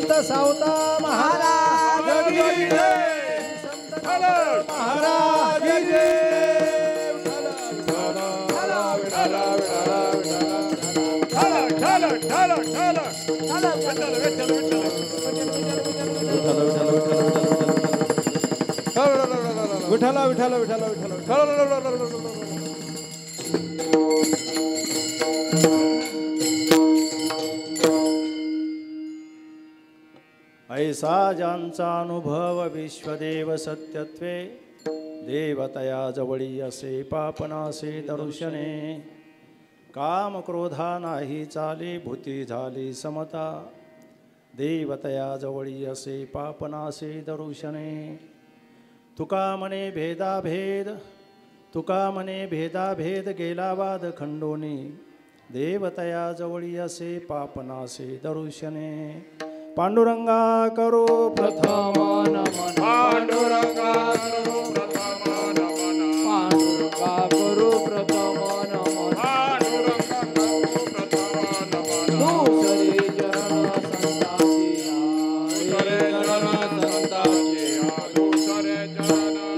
संत सावता महाराज की जय, संत महाराज की जय. विठ्ठला विठ्ठला विठ्ठला विठ्ठला. ऐसा ज्यांचा अनुभव विश्वदेव सत्यत्वे देवतया जवळी असे पापनासे दर्शने काम क्रोधा नाही चाली भूती झाली समता देवतया जवळी असे पापनासे दर्शने तुका मने भेदाभेद तुका मने भेदाभेद गेला वाद खंडोनी देवतया जवळी असे पापनासे दर्शने पांडुरंगा करो प्रथम नमन पांडुरंगा करो प्रथम नमन पांडुरंगा करो प्रथम नमन पांडुरंगा करो प्रथम नमन दूसरे चरण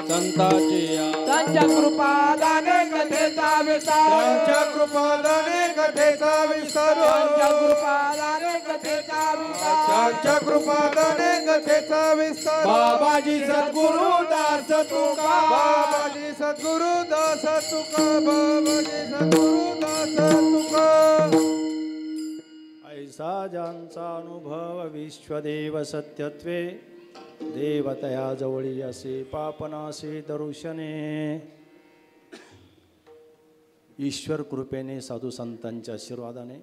संताची त्यांच्या कृपादाने कथेचा विस्तार त्यांच्या कृपादाने कथेचा विस्तार त्यांच्या कृपादाने कथेचा विस्तार त्यांच्या कृपादाने कथेचा विस्तार बाबाजी सद्गुरु दास तुका बाबाजी सद्गुरु दास तुका बाबाजी सद्गुरु दास तुका. ऐसा ज्यांचा अनुभव विश्वदेव सत्यत्वे देवतया जवळी असे पापनासे दर्शने ईश्वर कृपेने साधू संतांच्या आशीर्वादाने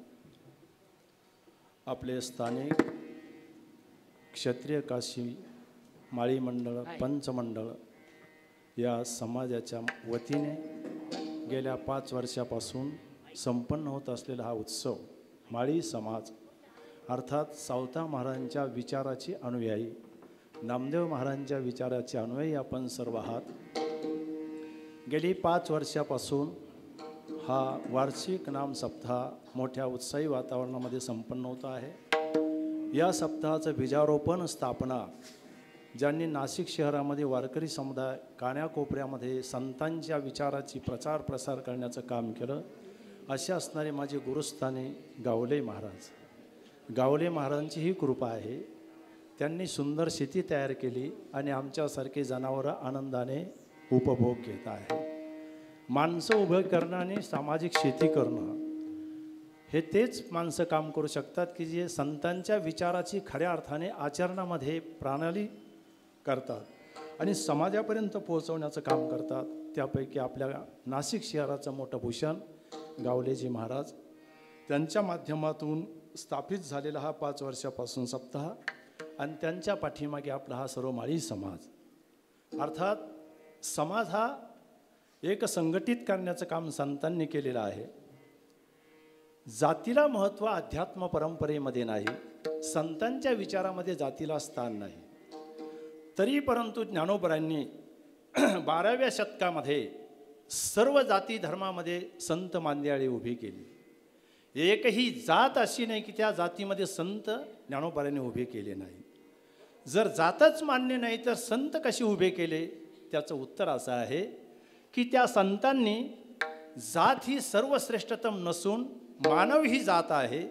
आपले स्थानिक क्षत्रिय काशी माळी मंडळ पंचमंडळ या समाजाच्या वतीने गेल्या 5 वर्षापासून संपन्न होत असलेला हा उत्सव माळी समाज अर्थात सावता महाराजांच्या विचाराची अनुयायी नामदेव महाराजांच्या विचाराचे अन्वयी आपण सर्व आहात. गेली 5 वर्षापासून हा वार्षिक नाम सप्ताह मोठ्या उत्साही वातावरणामध्ये संपन्न होत आहे. या सप्ताहाचं बीजारोपण स्थापना ज्यांनी नाशिक शहरामध्ये वारकरी समुदाय कान्याकोपऱ्यामध्ये संतांच्या विचाराची प्रचार प्रसार करण्याचं काम केलं असे असणारे माझे गुरुस्थानी गावले महाराज. गावले महाराजांची ही कृपा आहे. त्यांनी सुंदर शेती तयार केली आणि आमच्यासारखे जनावरं आनंदाने उपभोग घेत आहे. माणसं उभं करणं आणि सामाजिक शेती करणं हे तेच माणसं काम करू शकतात की जे संतांच्या विचाराची खऱ्या अर्थाने आचरणामध्ये प्रणाली करतात आणि समाजापर्यंत पोहोचवण्याचं काम करतात. त्यापैकी आपल्या नाशिक शहराचं मोठं भूषण गावलेजी महाराज त्यांच्या माध्यमातून स्थापित झालेला हा 5 वर्षापासून सप्ताह आणि त्यांच्या पाठीमागे आपला हा सर्व माळी समाज अर्थात समाज हा एक संघटित करण्याचं काम संतांनी केलेलं आहे. जातीला महत्त्व अध्यात्म परंपरेमध्ये नाही, संतांच्या विचारामध्ये जातीला स्थान नाही. तरी परंतु ज्ञानोबरांनी 12व्या शतकामध्ये सर्व जाती धर्मामध्ये संत मांदियाळी उभी केली. एकही जात अशी नाही की त्या जातीमध्ये संत ज्ञानोबरांनी उभे केले नाही. जर जातच मान्य नाही तर संत कसे उभे केले त्याचं उत्तर असं आहे की त्या संतांनी जात ही सर्वश्रेष्ठतम नसून मानव ही जात आहे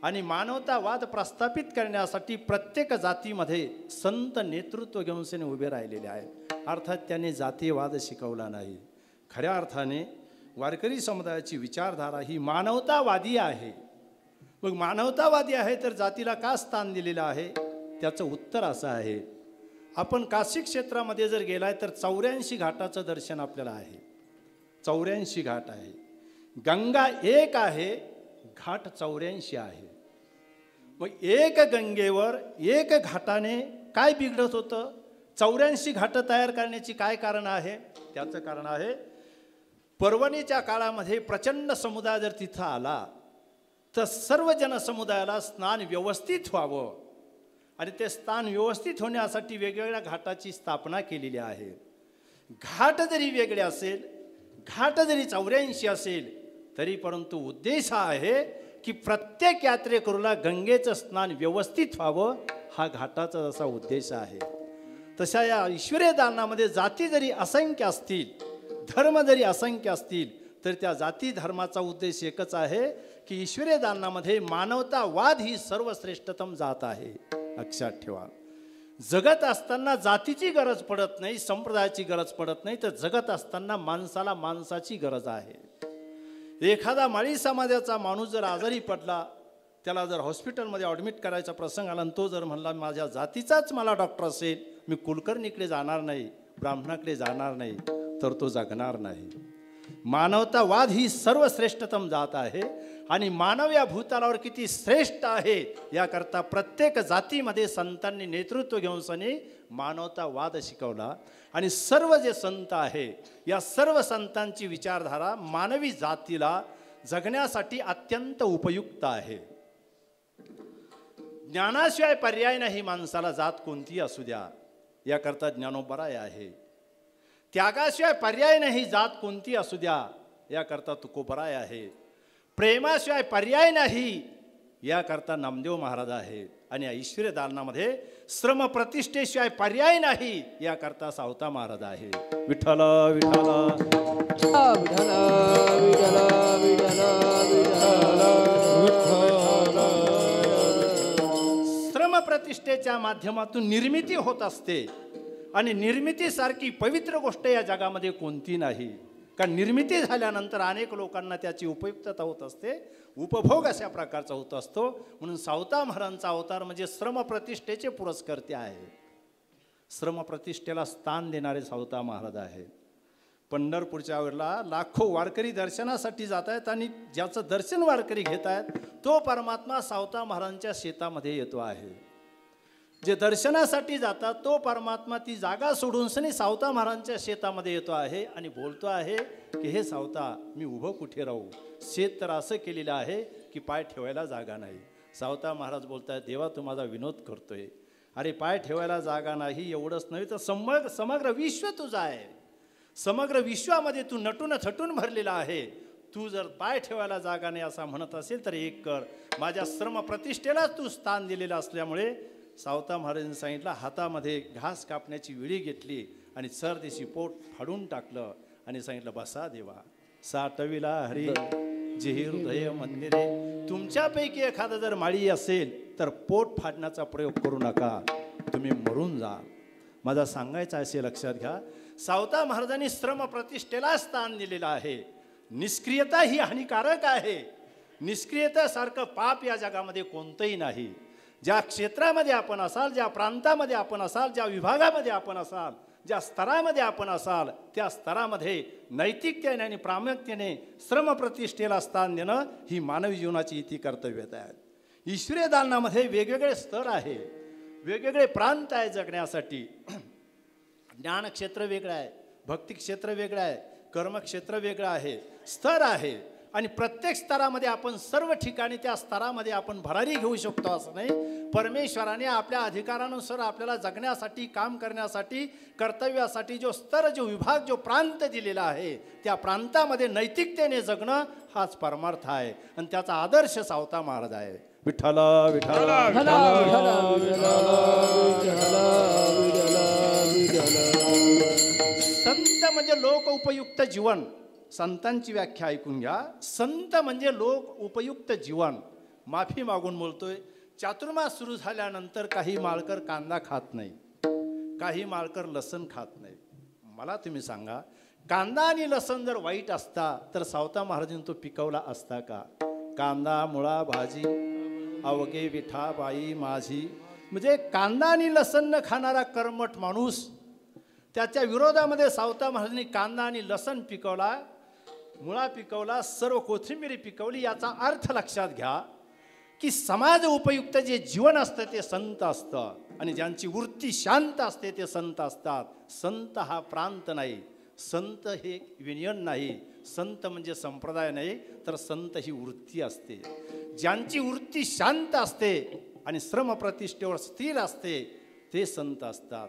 आणि मानवतावाद प्रस्थापित करण्यासाठी प्रत्येक जातीमध्ये संत नेतृत्व घेऊन सेने उभे राहिलेले आहेत. अर्थात त्यांनी जातीयवाद शिकवला नाही. खऱ्या अर्थाने वारकरी समुदायाची विचारधारा ही मानवतावादी आहे. मग मानवतावादी आहे तर जातीला का स्थान दिलेलं आहे त्याचं उत्तर असं आहे. आपण काशी क्षेत्रामध्ये जर गेलाय तर 84 घाटाचं दर्शन आपल्याला आहे. 84 घाट आहे. गंगा एक आहे, घाट 84 आहे. मग एक गंगेवर एक घाटाने काय बिघडत होतं? 84 घाट तयार करण्याची काय कारण आहे? त्याचं कारण आहे पर्वणीच्या काळामध्ये प्रचंड समुदाय जर तिथं आला तर सर्व जनसमुदायाला स्नान व्यवस्थित व्हावं आणि ते स्थान व्यवस्थित होण्यासाठी वेगवेगळ्या घाटाची स्थापना केलेली आहे. घाट जरी वेगळे असेल, घाट जरी 84 असेल तरी परंतु उद्देश हा आहे की प्रत्येक यात्रेकरूला गंगेचं स्नान व्यवस्थित व्हावं हा घाटाचा जसा उद्देश आहे, तशा या ईश्वरीय दालनामध्ये जाती जरी असंख्य असतील, धर्म जरी असंख्य असतील, तर त्या जाती धर्माचा उद्देश एकच आहे की ईश्वरीय दालनामध्ये मानवतावाद ही सर्वश्रेष्ठतम जात आहे. लक्षात ठेवा. जगत असताना जातीची गरज पडत नाही, संप्रदायाची गरज पडत नाही, तर जगत असताना माणसाला माणसाची गरज आहे. एखादा माळी समाजाचा माणूस जर आजारी पडला, त्याला जर हॉस्पिटलमध्ये ॲडमिट करायचा प्रसंग आला आणि तो जर म्हणला माझ्या जातीचाच मला डॉक्टर असेल, मी कुलकर्णीकडे जाणार नाही, ब्राह्मणाकडे जाणार नाही, तर तो जगणार नाही. मानवतावाद ही सर्वश्रेष्ठतम जात आहे आणि मानव या भूतलावर किती श्रेष्ठ आहे याकरता प्रत्येक जातीमध्ये संतांनी नेतृत्व घेऊन सनी मानवतावाद शिकवला. आणि सर्व जे संत आहे, या सर्व संतांची विचारधारा मानवी जातीला जगण्यासाठी अत्यंत उपयुक्त आहे. ज्ञानाशिवाय पर्याय नाही माणसाला, जात कोणतीही असू द्या, याकरता ज्ञानोबराय आहे. त्यागाशिवाय पर्याय नाही, जात कोणती असू द्या, याकरता तुकोबराय आहे. प्रेमाशिवाय पर्याय नाही, याकरता नामदेव महाराज आहे. आणि या ईश्वरीय दालनामध्ये श्रम प्रतिष्ठेशिवाय पर्याय नाही, याकरता सावता महाराज आहे. विठ्ठल विठ्ठल विठ्ठल विठ्ठल श्रम प्रतिष्ठेच्या माध्यमातून निर्मिती होत असते आणि निर्मितीसारखी पवित्र गोष्ट या जगामध्ये कोणती नाही. कारण निर्मिती झाल्यानंतर अनेक लोकांना त्याची उपयुक्तता होत असते, उपभोग अशा प्रकारचा होत असतो. म्हणून सावता महाराजांचा अवतार म्हणजे श्रमप्रतिष्ठेचे पुरस्कर्ते आहे. श्रमप्रतिष्ठेला स्थान देणारे सावता महाराज आहेत. पंढरपूरच्या वेळेला लाखो वारकरी दर्शनासाठी जात आहेत आणि ज्याचं दर्शन वारकरी घेत आहेत तो परमात्मा सावता महाराजांच्या शेतामध्ये येतो आहे. जे दर्शनासाठी जातात तो परमात्मा ती जागा सोडून सनी सावता महाराजांच्या शेतामध्ये येतो आहे आणि बोलतो आहे की हे सावता, मी उभं कुठे राहू, शेत तर असं केलेलं आहे की पाय ठेवायला जागा नाही. सावता महाराज बोलतायत, देवा तू माझा विनोद करतोय. अरे पाय ठेवायला जागा नाही एवढंच नव्हे तर समग्र विश्व तुझं आहे, समग्र विश्वामध्ये तू नटून थटून भरलेला आहे. तू जर पाय ठेवायला जागा नाही असा म्हणत असेल तर एक कर, माझ्या श्रम प्रतिष्ठेला तू स्थान दिलेलं असल्यामुळे सावता महाराजांनी सांगितलं, हातामध्ये घास कापण्याची विळी घेतली आणि सरदेशी पोट फाडून टाकलं आणि सांगितलं, बसा देवा, साठविला हरी जेही हृदय मंदिरे. तुमच्यापैकी एखादा जर माळी असेल तर पोट फाडण्याचा प्रयोग करू नका, तुम्ही मरून जा. माझा सांगायचा असे लक्षात घ्या, सावता महाराजांनी श्रम प्रतिष्ठेला स्थान दिलेलं आहे. निष्क्रियता ही हानिकारक आहे. निष्क्रियतेसारखं पाप या जगामध्ये कोणतंही नाही. ज्या क्षेत्रामध्ये आपण असाल, ज्या प्रांतामध्ये आपण असाल, ज्या विभागामध्ये आपण असाल, ज्या स्तरामध्ये आपण असाल, त्या स्तरामध्ये नैतिकतेने आणि प्रामुख्याने श्रमप्रतिष्ठेला स्थान देणं ही मानवी जीवनाची इति कर्तव्यता आहे. ईश्वरीय दालनामध्ये वेगवेगळे स्तर आहे, वेगवेगळे प्रांत आहे जगण्यासाठी. ज्ञानक्षेत्र वेगळं आहे, भक्ती क्षेत्र वेगळं आहे, कर्मक्षेत्र वेगळं आहे, स्तर आहे. आणि प्रत्येक स्तरामध्ये आपण सर्व ठिकाणी त्या स्तरामध्ये आपण भरारी घेऊ शकतो असं नाही. परमेश्वराने आपल्या अधिकारानुसार आपल्याला जगण्यासाठी, काम करण्यासाठी, कर्तव्यासाठी जो स्तर, जो विभाग, जो प्रांत दिलेला आहे त्या प्रांतामध्ये नैतिकतेने जगणं हाच परमार्थ आहे आणि त्याचा आदर्श सावता महाराज आहे. विठ्ठल विठ्ठल संत म्हणजे लोक उपयुक्त जीवन. संतांची व्याख्या ऐकून घ्या. संत म्हणजे लोक उपयुक्त जीवन. माफी मागून बोलतोय, चातुर्मास सुरू झाल्यानंतर काही माळकर कांदा खात नाही, काही माळकर लसण खात नाही. मला तुम्ही सांगा, कांदा आणि लसण जर वाईट असता तर सावता महाराजांनी तो पिकवला असता का? कांदा मुळा भाजी अवघे विठा बाई माझी. म्हणजे कांदा आणि लसण न खाणारा कर्मठ माणूस, त्याच्या विरोधामध्ये सावता महाराजांनी कांदा आणि लसण पिकवला, मुळा पिकवला, सर्व कोथिंबीर पिकवली. याचा अर्थ लक्षात घ्या की समाज उपयुक्त जे जीवन असतं ते संत असतं आणि ज्यांची वृत्ती शांत असते ते संत असतात. संत हा प्रांत नाही, संत हे विनियन नाही, संत म्हणजे संप्रदाय नाही, तर संत ही वृत्ती असते. ज्यांची वृत्ती शांत असते आणि श्रमप्रतिष्ठेवर स्थिर असते ते संत असतात.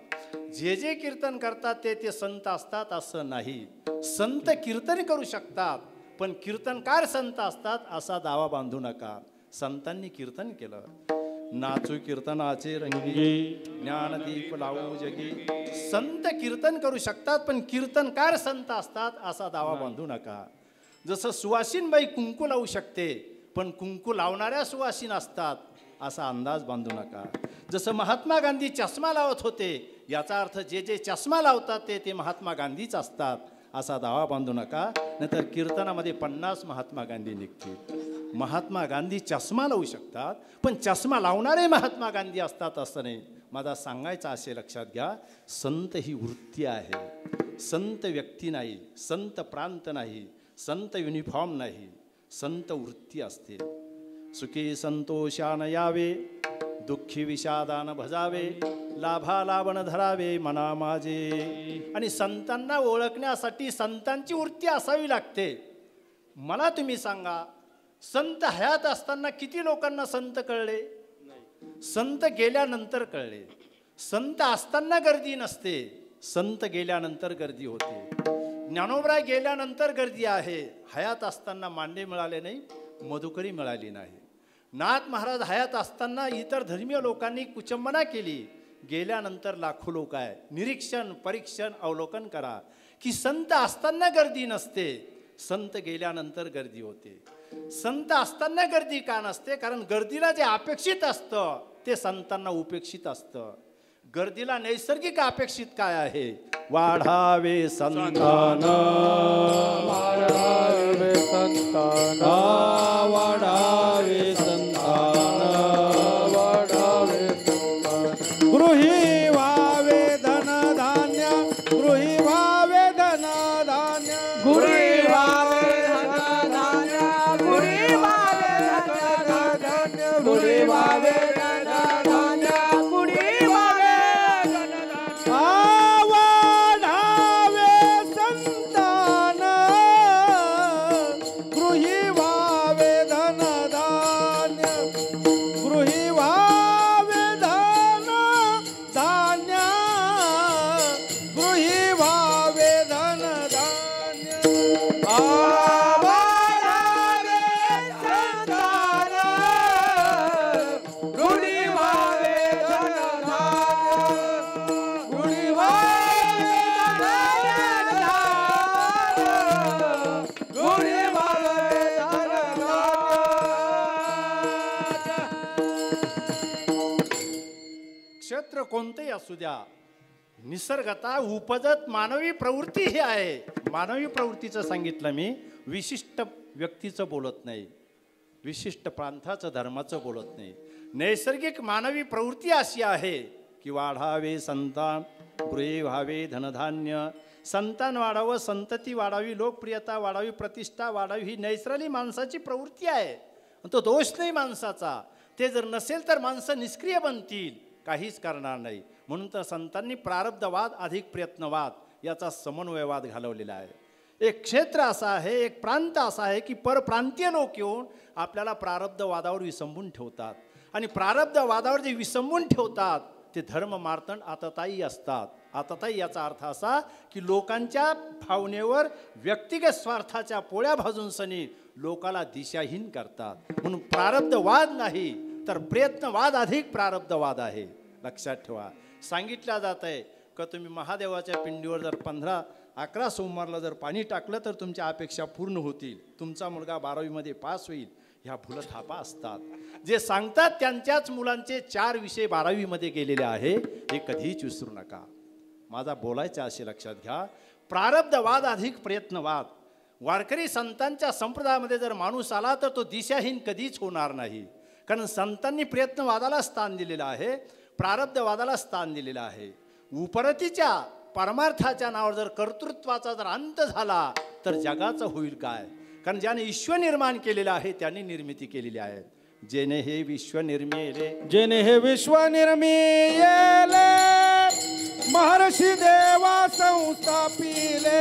जे जे कीर्तन करतात ते संत असतात असं नाही. संत कीर्तन करू शकतात पण कीर्तनकार संत असतात असा दावा बांधू नका. संतांनी कीर्तन केलं, नाचू कीर्तनाचे रंगी, ज्ञानदीप लावू जगी. संत कीर्तन करू शकतात, पण कीर्तनकार संत असतात असा दावा बांधू नका. जसं सुवासिनबाई कुंकू लावू शकते, पण कुंकू लावणाऱ्या सुवासिन असतात असा अंदाज बांधू नका. जसं महात्मा गांधी चष्मा लावत होते, याचा अर्थ जे जे चष्मा लावतात ते महात्मा गांधीच असतात असा दावा बांधू नका. नाहीतर कीर्तनामध्ये 50 महात्मा गांधी निघतील. महात्मा गांधी चष्मा लावू शकतात, पण चष्मा लावणारे महात्मा गांधी असतात असं नाही. माझा सांगायचा असे लक्षात घ्या, संत ही वृत्ती आहे, संत व्यक्ती नाही, संत प्रांत नाही, संत युनिफॉर्म नाही, संत वृत्ती असते. सुखी संतोषान यावे, दुःखी विषादान भजावे, लाभालाभन धरावे मना माझे. आणि संतांना ओळखण्यासाठी संतांची वृत्ती असावी लागते. मला तुम्ही सांगा, संत हयात असताना किती लोकांना संत कळले? संत गेल्यानंतर कळले. संत असताना गर्दी नसते, संत गेल्यानंतर गर्दी होते. ज्ञानोबा गेल्यानंतर गर्दी आहे, हयात असताना मांडे मिळाले नाही, मधुकरी मिळाली नाही. नाथ महाराज हयात असताना इतर धर्मीय लोकांनी कुचंबना केली, गेल्यानंतर लाखो लोक आहे. निरीक्षण परीक्षण अवलोकन करा की संत असताना गर्दी नसते, संत गेल्यानंतर गर्दी होते. संत असताना गर्दी का नसते? कारण गर्दीला जे अपेक्षित असतं ते संतांना उपेक्षित असतं. गर्दीला नैसर्गिक अपेक्षित काय आहे? वाढावे संतान, वाढावे संतान, वाढावे संतान, वाढावे संतान. गृही व्हावे धन धान्य, गृही व्हावे धन धान्य, गुरी वावे धन धान्य, गुरी वावे धन धान्य, गुरी वावे धन धान्य, गुरी वावे धन धान्य. वाढावे संतान, गृही व्हावे धन धान्य, गृही व्हावे धन धान्य, गृही व्हावे धन धान्य. वाढावे संतान, गुरी वावे धन धान्य, गुरी वावे धन धान्य, गुरी वावे धन धान्य. क्षेत्र कोणतेही असू द्या, निसर्गता उपजत मानवी प्रवृत्ती ही आहे. मानवी प्रवृत्तीचं सांगितलं मी, विशिष्ट व्यक्तीचं बोलत नाही, विशिष्ट प्रांताचं धर्माचं बोलत नाही. नैसर्गिक मानवी प्रवृत्ती अशी आहे की वाढावे संतान, गृहे व्हावे धनधान्य. संतान वाढावं, संतती वाढावी, लोकप्रियता वाढावी, प्रतिष्ठा वाढावी, ही नैसर्गिक माणसाची प्रवृत्ती आहे. तो दोष नाही माणसाचा. ते जर नसेल तर माणसं निष्क्रिय बनतील, काहीच करणार नाही. म्हणून तर संतांनी प्रारब्धवाद अधिक प्रयत्नवाद याचा समन्वयवाद घालवलेला आहे. एक क्षेत्र असं आहे, एक प्रांत असा आहे की परप्रांतीय लोक येऊन आपल्याला प्रारब्धवादावर विसंबून ठेवतात. आणि प्रारब्धवादावर जे विसंबून ठेवतात ते धर्म मार्तंड आततायी असतात. आततायी याचा अर्थ असा की लोकांच्या भावनेवर व्यक्तिगत स्वार्थाच्या पोळ्या भाजून सनी लोकाला दिशाहीन करतात. म्हणून प्रारब्धवाद नाही तर प्रयत्नवाद अधिक प्रारब्धवाद आहे. लक्षात ठेवा. सांगितलं जात आहे का तुम्ही महादेवाच्या पिंडीवर जर 15-11 सोमवारला जर पाणी टाकलं तर तुमच्या अपेक्षा पूर्ण होतील, तुमचा मुलगा 12वीमध्ये पास होईल. ह्या भूलथापा असतात. जे सांगतात त्यांच्याच मुलांचे 4 विषय 12वीमध्ये गेलेले आहे, हे कधीच विसरू नका. माझा बोलायचा असे लक्षात घ्या, प्रारब्धवाद अधिक प्रयत्नवाद. वारकरी संतांच्या संप्रदायामध्ये जर माणूस आला तर तो दिशाहीन कधीच होणार नाही. कारण संतांनी प्रयत्नवादाला स्थान दिलेलं आहे, प्रारब्धवादाला स्थान दिलेलं आहे. उपरतीच्या परमार्थाच्या नावावर जर कर्तृत्वाचा जर अंत झाला तर जगाचं होईल काय? कारण ज्याने विश्व निर्माण केलेलं आहे त्याने निर्मिती केलेली आहे. जेने हे विश्व निर्मिले, जेने हे विश्व निर्मिले, महर्षी देवा संस्थापिले,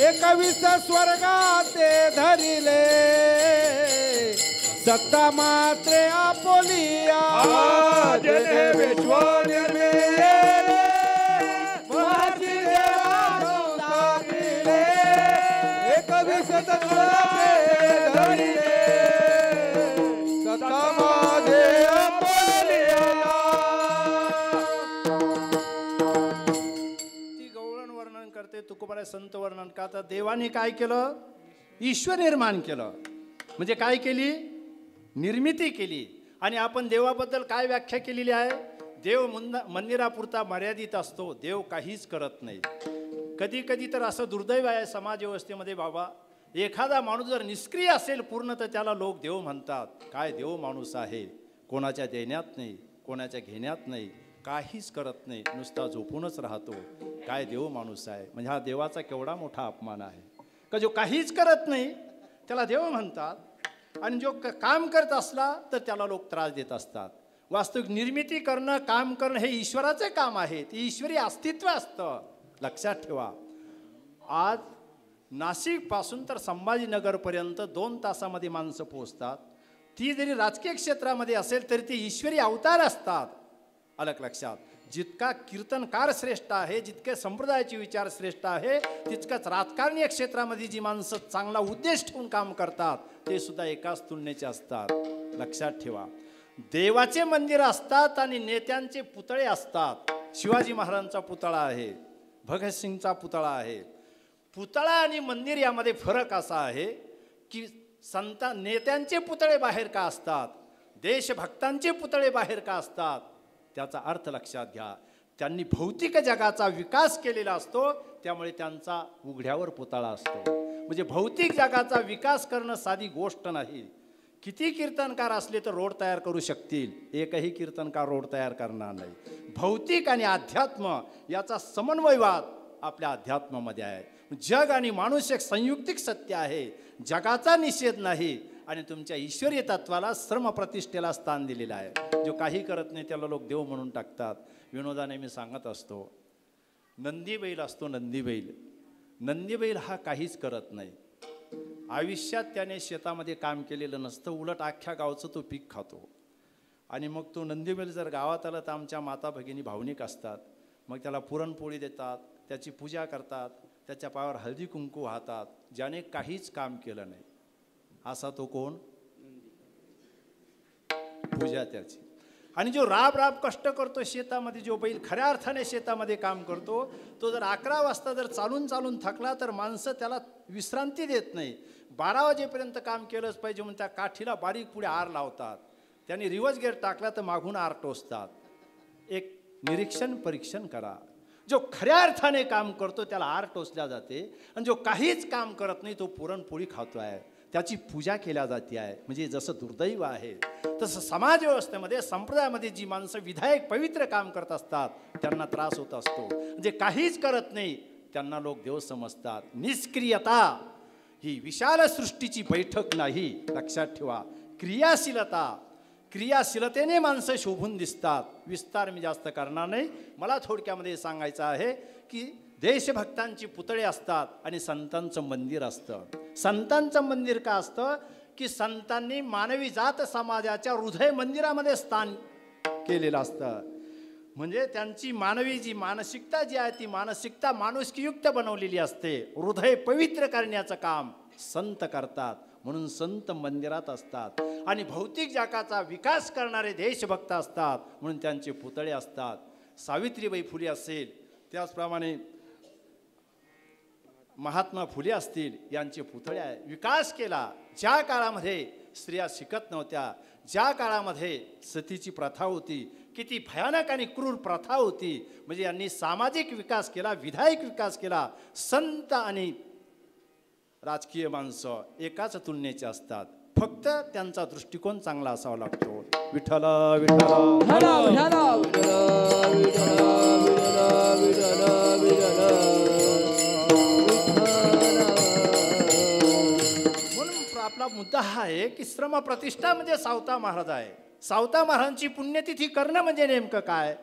21 स्वर्गाते धरिले, सत्ता मात्रे आपोलिया. जेने विश्व निर्मिले, महर्षी देवा संस्थापिले, 21 स्वर्गाते धरिले, सत्ता मात्रे आपोलिया. तुकोबाराय संत वर्णन का तर देवाने काय केलं, ईश्वर निर्माण केलं. म्हणजे काय केली, निर्मिती केली. आणि आपण देवाबद्दल काय व्याख्या केलेली आहे, देव मंदिरापुरता मर्यादित असतो, देव काहीच करत नाही. कधी कधी तर असं दुर्दैव आहे समाज व्यवस्थेमध्ये बाबा, एखादा माणूस जर निष्क्रिय असेल पूर्ण तर त्याला लोक देव म्हणतात. काय देव माणूस आहे, कोणाच्या देण्यात नाही, कोणाच्या घेण्यात नाही, काहीच करत नाही, नुसता झोपूनच राहतो. काय देव माणूस आहे. म्हणजे हा देवाचा केवढा मोठा अपमान आहे का जो काहीच करत नाही त्याला देव म्हणतात, आणि जो काम करत असला तर त्याला लोक त्रास देत असतात. वास्तविक निर्मिती करणं, काम करणं हे ईश्वराचे काम आहे, ते ईश्वरी अस्तित्व असतं. लक्षात ठेवा. आज नाशिकपासून तर संभाजीनगरपर्यंत 2 तासामध्ये माणसं पोहोचतात. ती जरी राजकीय क्षेत्रामध्ये असेल तरी ते ईश्वरी अवतार असतात. अलग लक्षात. जितका कीर्तनकार श्रेष्ठ आहे, जितके संप्रदायाचे विचार श्रेष्ठ आहे, तितकंच राजकारणी क्षेत्रामध्ये जी माणसं चांगला उद्देश ठेवून काम करतात ते सुद्धा एकाच तुलनेचे असतात. लक्षात ठेवा. देवाचे मंदिर असतात आणि नेत्यांचे पुतळे असतात. शिवाजी महाराजांचा पुतळा आहे, भगतसिंगचा पुतळा आहे. पुतळा आणि मंदिर यामध्ये फरक असा आहे की नेत्यांचे पुतळे बाहेर का असतात, देशभक्तांचे पुतळे बाहेर का असतात, त्याचा अर्थ लक्षात घ्या. त्यांनी भौतिक जगाचा विकास केलेला असतो, त्यामुळे त्यांचा उघड्यावर पुतळा असतो. म्हणजे भौतिक जगाचा विकास करणं साधी गोष्ट नाही. किती कीर्तनकार असले तर रोड तयार करू शकतील, एकही कीर्तनकार रोड तयार करणार नाही. भौतिक आणि अध्यात्म याचा समन्वयवाद आपल्या अध्यात्मामध्ये आहे. जग आणि माणूस एक संयुक्तिक सत्य आहे, जगाचा निषेध नाही. आणि तुमच्या ईश्वरीय तत्वाला श्रमप्रतिष्ठेला स्थान दिलेलं आहे. जो काही करत नाही त्याला लोक देव म्हणून टाकतात. विनोदाने मी सांगत असतो, नंदीबैल असतो, नंदीबैल हा काहीच करत नाही. आयुष्यात त्याने शेतामध्ये काम केलेलं नसतं, उलट अख्ख्या गावचं तो पीक खातो. आणि मग तो नंदीबैल जर गावात आला तर आमच्या माता भगिनी भावनिक असतात. मग त्याला पुरणपोळी देतात, त्याची पूजा करतात, त्याच्या पायावर हळदी कुंकू वाहतात. ज्याने काहीच काम केलं नाही असा तो कोण, पूजा त्याची. आणि जो राब कष्ट करतो शेतामध्ये, जो बैल खऱ्या अर्थाने शेतामध्ये काम करतो, तो जर 11 वाजता जर चालून थकला तर माणसं त्याला विश्रांती देत नाही. 12 वाजेपर्यंत काम केलंच पाहिजे म्हणून त्या काठीला बारीक पुढे आर लावतात. त्यांनी रिवर्स गेअर टाकला तर मागून आर टोचतात. एक निरीक्षण परीक्षण करा. जो खऱ्या अर्थाने काम करतो त्याला आर टोचल्या जाते, आणि जो काहीच काम करत नाही तो पुरणपोळी खातो आहे, त्याची पूजा केल्या जाते आहे. म्हणजे जसं दुर्दैव आहे तसं समाज व्यवस्थेमध्ये, संप्रदायामध्ये जी माणसं विधायक पवित्र काम करत असतात त्यांना त्रास होत असतो. म्हणजे काहीच करत नाही त्यांना लोक देव समजतात. निष्क्रियता ही विशाल सृष्टीची बैठक नाही. लक्षात ठेवा. क्रियाशीलतेने माणसं शोभून दिसतात. विस्तार मी जास्त करणार नाही. मला थोडक्यामध्ये सांगायचं आहे की देशभक्तांची पुतळे असतात आणि संतांचं मंदिर असतं. संतांचं मंदिर का असतं की संतांनी मानवी जात समाजाच्या हृदय मंदिरामध्ये स्थान केलेलं असतं. म्हणजे त्यांची मानवी जी मानसिकता जी आहे ती मानसिकता माणुसकीयुक्त बनवलेली असते. हृदय पवित्र करण्याचं काम संत करतात, म्हणून संत मंदिरात असतात. आणि भौतिक जगाचा विकास करणारे देशभक्त असतात, म्हणून त्यांचे पुतळे असतात. सावित्रीबाई फुले असेल, त्याचप्रमाणे महात्मा फुले असतील, यांचे पुतळे आहे. विकास केला ज्या काळामध्ये स्त्रिया शिकत नव्हत्या, ज्या काळामध्ये सतीची प्रथा होती, किती भयानक आणि क्रूर प्रथा होती. म्हणजे यांनी सामाजिक विकास केला, विधायक विकास केला. संत आणि राजकीय माणसं एकाच तुलनेचे असतात, फक्त त्यांचा दृष्टिकोन चांगला असावा लागतो. विठ्ठल म्हणून आपला मुद्दा हा आहे की श्रम प्रतिष्ठा म्हणजे सावता महाराज आहे. सावता महाराजांची पुण्यतिथी करणं म्हणजे नेमकं काय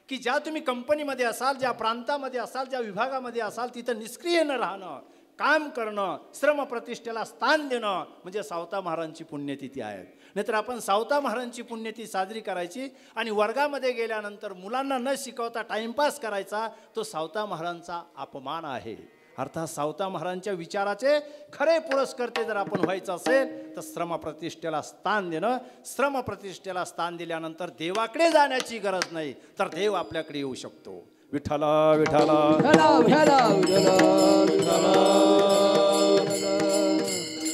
की ज्या तुम्ही कंपनीमध्ये असाल, ज्या प्रांतामध्ये असाल, ज्या विभागामध्ये असाल, तिथं निष्क्रिय न राहणं, काम करणं, श्रमप्रतिष्ठेला स्थान देणं म्हणजे सावता महाराजांची पुण्यतिथी आहे. नाहीतर आपण सावता महाराजांची पुण्यतिथी साजरी करायची आणि वर्गामध्ये गेल्यानंतर मुलांना न शिकवता टाइमपास करायचा, तो सावता महाराजांचा अपमान आहे. अर्थात सावता महाराजांच्या विचाराचे खरे पुरस्कर्ते जर आपण व्हायचं असेल तर श्रमप्रतिष्ठेला स्थान देणं. श्रमप्रतिष्ठेला स्थान दिल्यानंतर देवाकडे जाण्याची गरज नाही, तर देव आपल्याकडे येऊ शकतो. विठ्ठला विठ्ठला.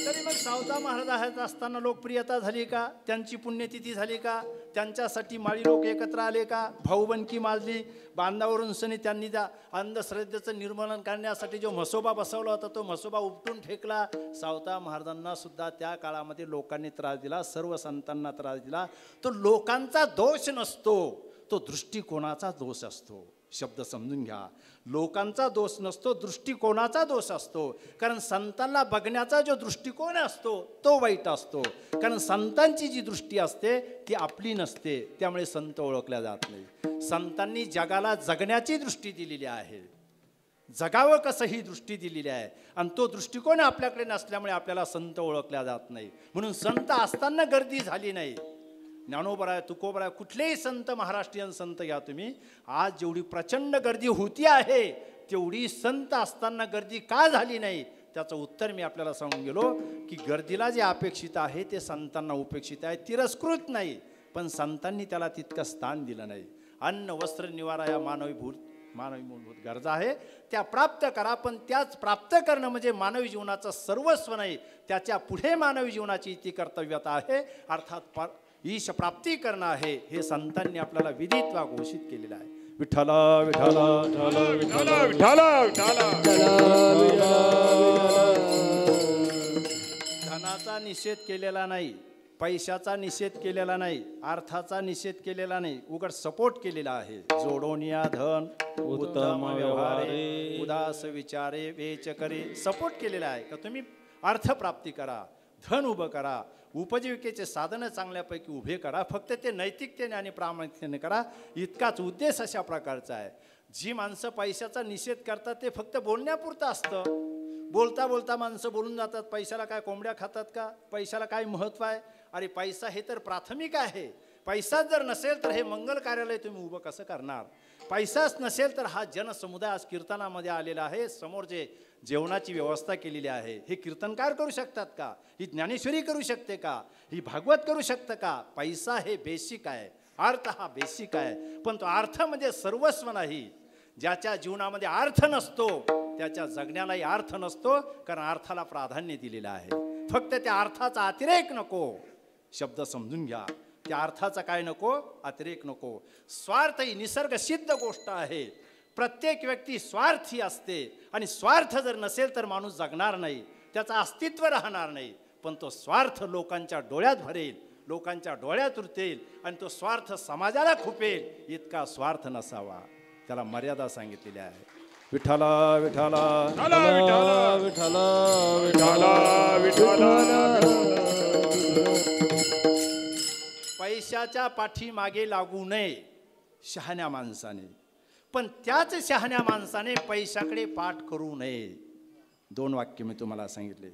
तरी मग सावता महाराज असताना लोकप्रियता झाली का? त्यांची पुण्यतिथी झाली का? त्यांच्यासाठी माळी लोक एकत्र आले का? भाऊबंदकी माजली. बांधावरून सनी त्यांनी त्या अंधश्रद्धेचं निर्मूलन करण्यासाठी जो म्हसोबा बसवला होता तो म्हसोबा उपटून फेकला. सावता महाराजांना सुद्धा त्या काळामध्ये लोकांनी त्रास दिला, सर्व संतांना त्रास दिला. तो लोकांचा दोष नसतो, तो दृष्टिकोनाचा दोष असतो. शब्द समजून घ्या. लोकांचा दोष नसतो, दृष्टिकोनाचा दोष असतो. कारण संतांना बघण्याचा जो दृष्टिकोन असतो तो वाईट असतो. कारण संतांची जी दृष्टी असते ती आपली नसते, त्यामुळे संत ओळखल्या जात नाही. संतांनी जगाला जगण्याची दृष्टी दिलेली आहे, जगावं कसं ही दृष्टी दिलेली आहे. आणि तो दृष्टिकोन आपल्याकडे नसल्यामुळे आपल्याला संत ओळखल्या जात नाही. म्हणून संत असताना गर्दी झाली नाही. ज्ञानोबराय, तुकोबराय, कुठलेही संत, महाराष्ट्रीयन संत घ्या तुम्ही, आज जेवढी प्रचंड गर्दी होती आहे तेवढी संत असताना गर्दी का झाली नाही, त्याचं उत्तर मी आपल्याला सांगून गेलो की गर्दीला जे अपेक्षित आहे ते संतांना उपेक्षित आहे, तिरस्कृत नाही. पण संतांनी त्याला तितकं स्थान दिलं नाही. अन्न वस्त्र निवारा या मानवी मूलभूत गरजा आहे, त्या प्राप्त करा. पण त्याच प्राप्त करणं म्हणजे मानवी जीवनाचं सर्वस्व नाही, त्याच्या पुढे मानवी जीवनाची ती कर्तव्यता आहे. अर्थात ईश प्राप्ती करणं आहे. हे संतांनी आपल्याला विदित्वा घोषित केलेलं आहे. विठ्ठला विठ्ठला विठ्ठला विठ्ठला. धनाचा निषेध केलेला नाही, पैशाचा निषेध केलेला नाही, अर्थाचा निषेध केलेला नाही, उघड सपोर्ट केलेला आहे. जोडोनिया धन उत्तम व्यवहारे उदास विचारे वेच करे, सपोर्ट केलेला आहे का तुम्ही अर्थप्राप्ती करा, धन उभं करा, उपजीविकेचे साधनं चांगल्यापैकी उभे करा, फक्त ते नैतिकतेने आणि प्रामाणिकतेने करा, इतकाच उद्देश अशा प्रकारचा आहे. जी माणसं पैशाचा निषेध करतात ते फक्त बोलण्यापुरतं असतं. बोलता बोलता माणसं बोलून जातात. पैशाला काय कोंबड्या खातात का? पैशाला काय महत्त्व आहे? अरे पैसा हे तर प्राथमिक आहे. पैसाच जर नसेल तर हे मंगल कार्यालय तुम्ही उभं कसं करणार? पैसाच नसेल तर हा जनसमुदाय आज कीर्तनामध्ये आलेला आहे, समोर जे जेवणाची व्यवस्था केलेली आहे, हे कीर्तनकार करू शकतात का? ही ज्ञानेश्वरी करू शकते का? ही भागवत करू शकतं का? पैसा हे बेसिक आहे, अर्थ हा बेसिक आहे. पण तो अर्थ म्हणजे सर्वस्व नाही. ज्याच्या जीवनामध्ये अर्थ नसतो त्याच्या जगण्यालाही अर्थ नसतो, कारण अर्थाला प्राधान्य दिलेलं आहे. फक्त त्या अर्थाचा अतिरेक नको. शब्द समजून घ्या. त्या अर्थाचा काय नको? अतिरेक नको. स्वार्थ ही निसर्ग सिद्ध गोष्ट आहे. प्रत्येक व्यक्ती स्वार्थी असते आणि स्वार्थ जर नसेल तर माणूस जगणार नाही, त्याचं अस्तित्व राहणार नाही. पण तो स्वार्थ लोकांच्या डोळ्यात भरेल, लोकांच्या डोळ्यात उरतेल आणि तो स्वार्थ समाजाला खुपेल. इतका स्वार्थ नसावा, त्याला मर्यादा सांगितलेली आहे. विठ्ठला विठ्ठला विठ्ठला विठ्ठला विठ्ठला. पैशाच्या पाठीमागे लागू नये शहाण्या माणसाने, पण त्याच शहाण्या माणसाने पैशाकडे पाठ करू नये. दोन वाक्य मी तुम्हाला सांगितले.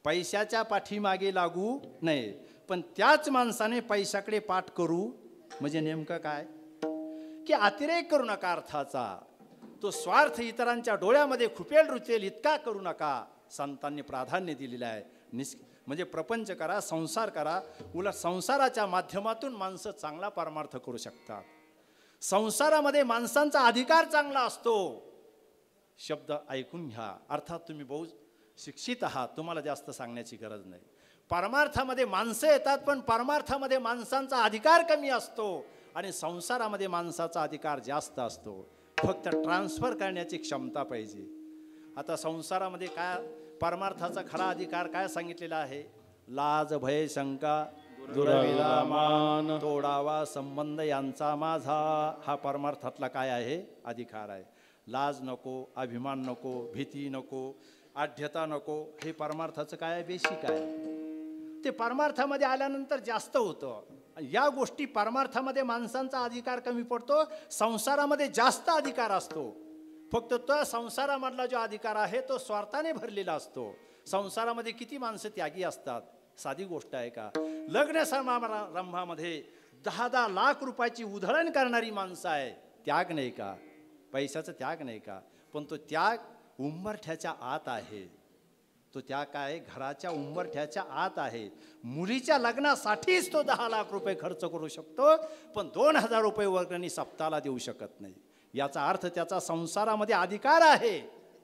पैशाच्या पाठीमागे लागू नये, पण त्याच माणसाने पैशाकडे पाठ करू म्हणजे नेमकं काय? की अतिरेक करू नका अर्थाचा. तो स्वार्थ इतरांच्या डोळ्यामध्ये खुपेल रुचेल इतका करू नका. संतांनी प्राधान्य दिलेलं आहे. म्हणजे प्रपंच करा, संसार करा. उलट संसाराच्या माध्यमातून माणसं चांगला परमार्थ करू शकतात. संसारामध्ये माणसांचा अधिकार चांगला असतो. शब्द ऐकून घ्या. अर्थात तुम्ही बहुत शिक्षित आहात, तुम्हाला जास्त सांगण्याची गरज नाही. परमार्थामध्ये माणसं येतात, पण परमार्थामध्ये माणसांचा अधिकार कमी असतो आणि संसारामध्ये माणसाचा अधिकार जास्त असतो. फक्त ट्रान्सफर करण्याची क्षमता पाहिजे. आता संसारामध्ये काय परमार्थाचा खरा अधिकार काय सांगितलेला आहे? लाज भय शंका दुराविला मान तोडावा संबंध यांचा माझा. हा परमार्थातला काय आहे? अधिकार आहे. लाज नको, अभिमान नको, भीती नको, आढ्यता नको. हे परमार्थाचं काय आहे? बेसिक आहे. ते परमार्थामध्ये आल्यानंतर जास्त होतं. या गोष्टी परमार्थामध्ये माणसांचा अधिकार कमी पडतो, संसारामध्ये जास्त अधिकार असतो. फक्त तो संसारामधला जो अधिकार आहे तो स्वार्थाने भरलेला असतो. संसारामध्ये किती माणसं त्यागी असतात, साधी गोष्ट आहे का? लग्न समारंभामध्ये 10-10 लाख रुपयाची उधळण करणारी माणसं आहे. त्याग नाही का? पैशाचा त्याग नाही का? पण तो त्याग उंबरठ्याच्या आत आहे. तो त्याग काय? घराच्या उंबरठ्याच्या आत आहे. मुलीच्या लग्नासाठीच तो 10 लाख रुपये खर्च करू शकतो, पण 2000 रुपये वर्गणी सप्ताहाला देऊ शकत नाही. याचा अर्थ त्याचा संसारामध्ये अधिकार आहे,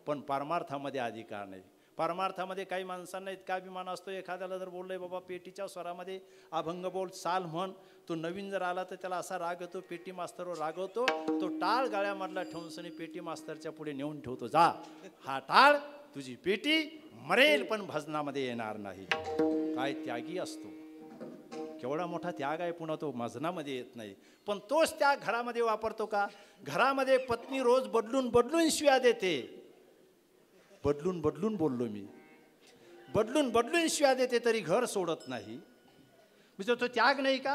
पण परमार्थामध्ये अधिकार नाही. परमार्थामध्ये काही माणसांना इतका अभिमान असतो, एखाद्याला जर बोललंय बाबा पेटीच्या स्वरामध्ये अभंग बोल, चाल म्हण, तो नवीन जर आला तर त्याला असा राग येतो, पेटी मास्तरवर रागवतो, तो टाळ गाळ्यामधला ठेवून पेटी मास्तरच्या पुढे नेऊन ठेवतो, जा हा टाळ, तुझी पेटी मरेल पण भजनामध्ये येणार नाही. काय त्यागी असतो, केवढा मोठा त्याग आहे, पुन्हा तो भजनामध्ये येत नाही. पण तोच त्याग घरामध्ये वापरतो का? घरामध्ये पत्नी रोज बदलून बदलून शिव्या देते, बदलून बदलून बोललो मी, बदलून बदलून शिव्या देते तरी घर सोडत नाही. म्हणजे तो त्याग नाही का?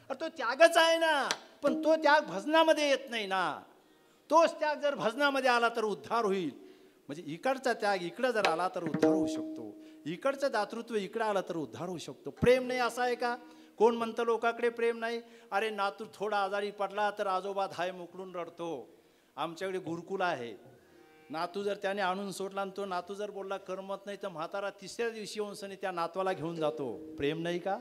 अरे तो त्यागच आहे ना, पण तो त्याग भजनामध्ये येत नाही ना. तोच त्याग जर भजनामध्ये आला तर उद्धार होईल. म्हणजे इकडचा त्याग इकडं जर आला तर उद्धार होऊ शकतो, इकडचं दातृत्व इकडं आलं तर उद्धार होऊ शकतो. प्रेम नाही असं आहे का? कोण म्हणतं लोकांकडे प्रेम नाही? अरे नातू थोडा आजारी पडला तर आजोबा धाय मोकळून रडतो. आमच्याकडे गुरुकुल आहे, नातू जर त्याने आणून सोडला आणि तो नातू जर बोलला करमत नाही तर म्हातारा तिसऱ्या दिवशी येऊन त्या नातवाला घेऊन जातो. प्रेम नाही का?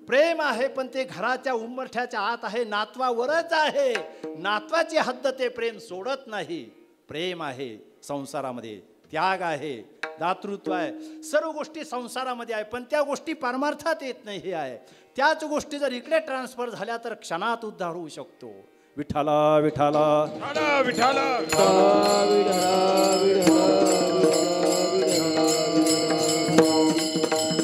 प्रेम आहे, पण ते घराच्या उंबरठ्याच्या आत आहे, नातवावरच आहे. नातवाची हद्द ते प्रेम सोडत नाही. प्रेम आहे संसारामध्ये, त्याग आहे, दातृत्व आहे, सर्व गोष्टी संसारामध्ये आहे, पण त्या गोष्टी परमार्थात येत नाही. हे आहे, त्याच गोष्टी जर इकडे ट्रान्सफर झाल्या तर क्षणात उद्धार होऊ शकतो. विठाला विठाला विठाला विठाला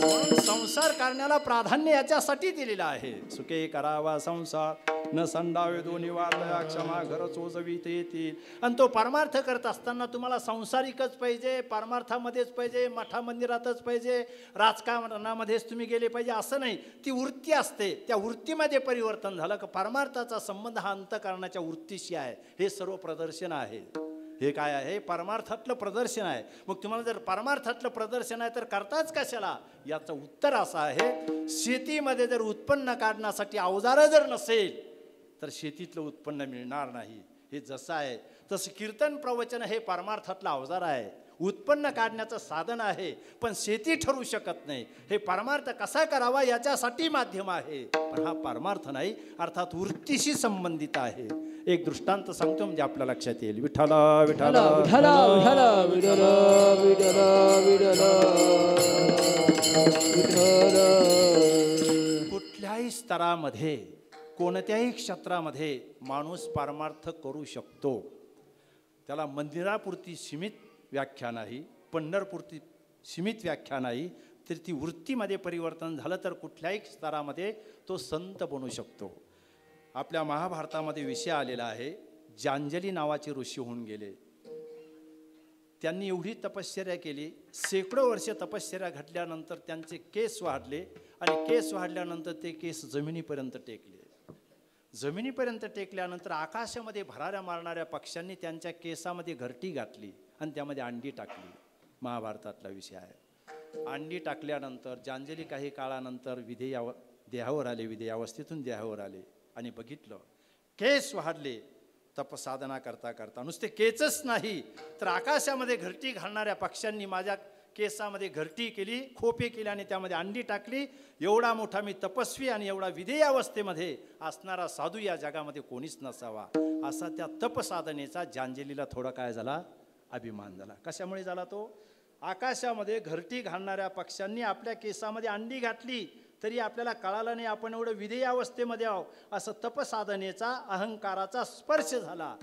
म्हणून संसार करण्याला प्राधान्य याच्यासाठी दिलेलं आहे. सुखे करावा संसार, न संडावे दोन्ही वारल्या, क्षमा घर चोजवीत येतील. आणि तो परमार्थ करत असताना तुम्हाला संसारिकच पाहिजे, परमार्थामध्येच पाहिजे, मठा मंदिरातच पाहिजे, राजकारणामध्येच तुम्ही गेले पाहिजे असं नाही. ती वृत्ती असते, त्या वृत्तीमध्ये परिवर्तन झालं का परमार्थाचा संबंध हा अंतःकरणाच्या वृत्तीशी आहे. हे सर्व प्रदर्शन आहे. हे काय आहे? परमार्थातलं प्रदर्शन आहे. मग तुम्हाला जर परमार्थातलं प्रदर्शन आहे तर करताच कशाला? याचं उत्तर असं आहे, शेतीमध्ये जर उत्पन्न काढण्यासाठी अवजारं जर नसेल तर शेतीतलं उत्पन्न मिळणार नाही. हे जसं आहे तसं कीर्तन प्रवचन हे परमार्थातलं अवजार आहे, उत्पन्न काढण्याचं साधन आहे, पण शेती ठरू शकत नाही. हे परमार्थ कसा करावा याच्यासाठी माध्यम आहे, पण हा परमार्थ नाही, अर्थात वृत्तीशी संबंधित आहे. एक दृष्टांत सांगतो म्हणजे आपल्या लक्षात येईल. विठ्ठला विठ्ठला विठ्ठला विठ्ठला विठ्ठला विठ्ठला विठ्ठला. कुठल्याही स्तरामध्ये कोणत्याही क्षेत्रामध्ये माणूस परमार्थ करू शकतो. त्याला मंदिरापुरती सीमित व्याख्या नाही, पंढरपुरती सीमित व्याख्या नाही, तर ती वृत्तीमध्ये परिवर्तन झालं तर कुठल्याही स्तरामध्ये तो संत बनू शकतो. आपल्या महाभारतामध्ये विषय आलेला आहे, जांजली नावाचे ऋषी होऊन गेले. त्यांनी एवढी तपश्चर्या केली, शेकडो वर्ष तपश्चर्या घडल्यानंतर त्यांचे केस वाढले आणि केस वाढल्यानंतर ते केस जमिनीपर्यंत टेकले. जमिनीपर्यंत टेकल्यानंतर आकाशामध्ये भराऱ्या मारणाऱ्या पक्ष्यांनी त्यांच्या केसामध्ये घरटी घातली आणि त्यामध्ये अंडी टाकली. महाभारतातला विषय आहे. अंडी टाकल्यानंतर जांजली काही काळानंतर देहावर आले, विधेयावस्थेतून देहावर आले आणि बघितलं केस वाढले. तपसाधना करता करता नुसते केसच नाही तर आकाशामध्ये घरटी घालणाऱ्या पक्ष्यांनी माझ्या केसामध्ये घरटी केली, खोपे केले आणि त्यामध्ये अंडी टाकली. एवढा मोठा मी तपस्वी आणि एवढा विधेयावस्थेमध्ये असणारा साधू या जगामध्ये कोणीच नसावा, असा त्या तपसाधनेचा जांजलीला थोडा काय झाला? अभिमान झाला. कशामुळे झाला तो? आकाशामध्ये घरटी घालणाऱ्या पक्ष्यांनी आपल्या केसामध्ये अंडी घातली तरी आपल्याला कळालं नाही आपण एवढं विधेयावस्थेमध्ये आहो, असं तपसाधनेचा अहंकाराचा स्पर्श झाला.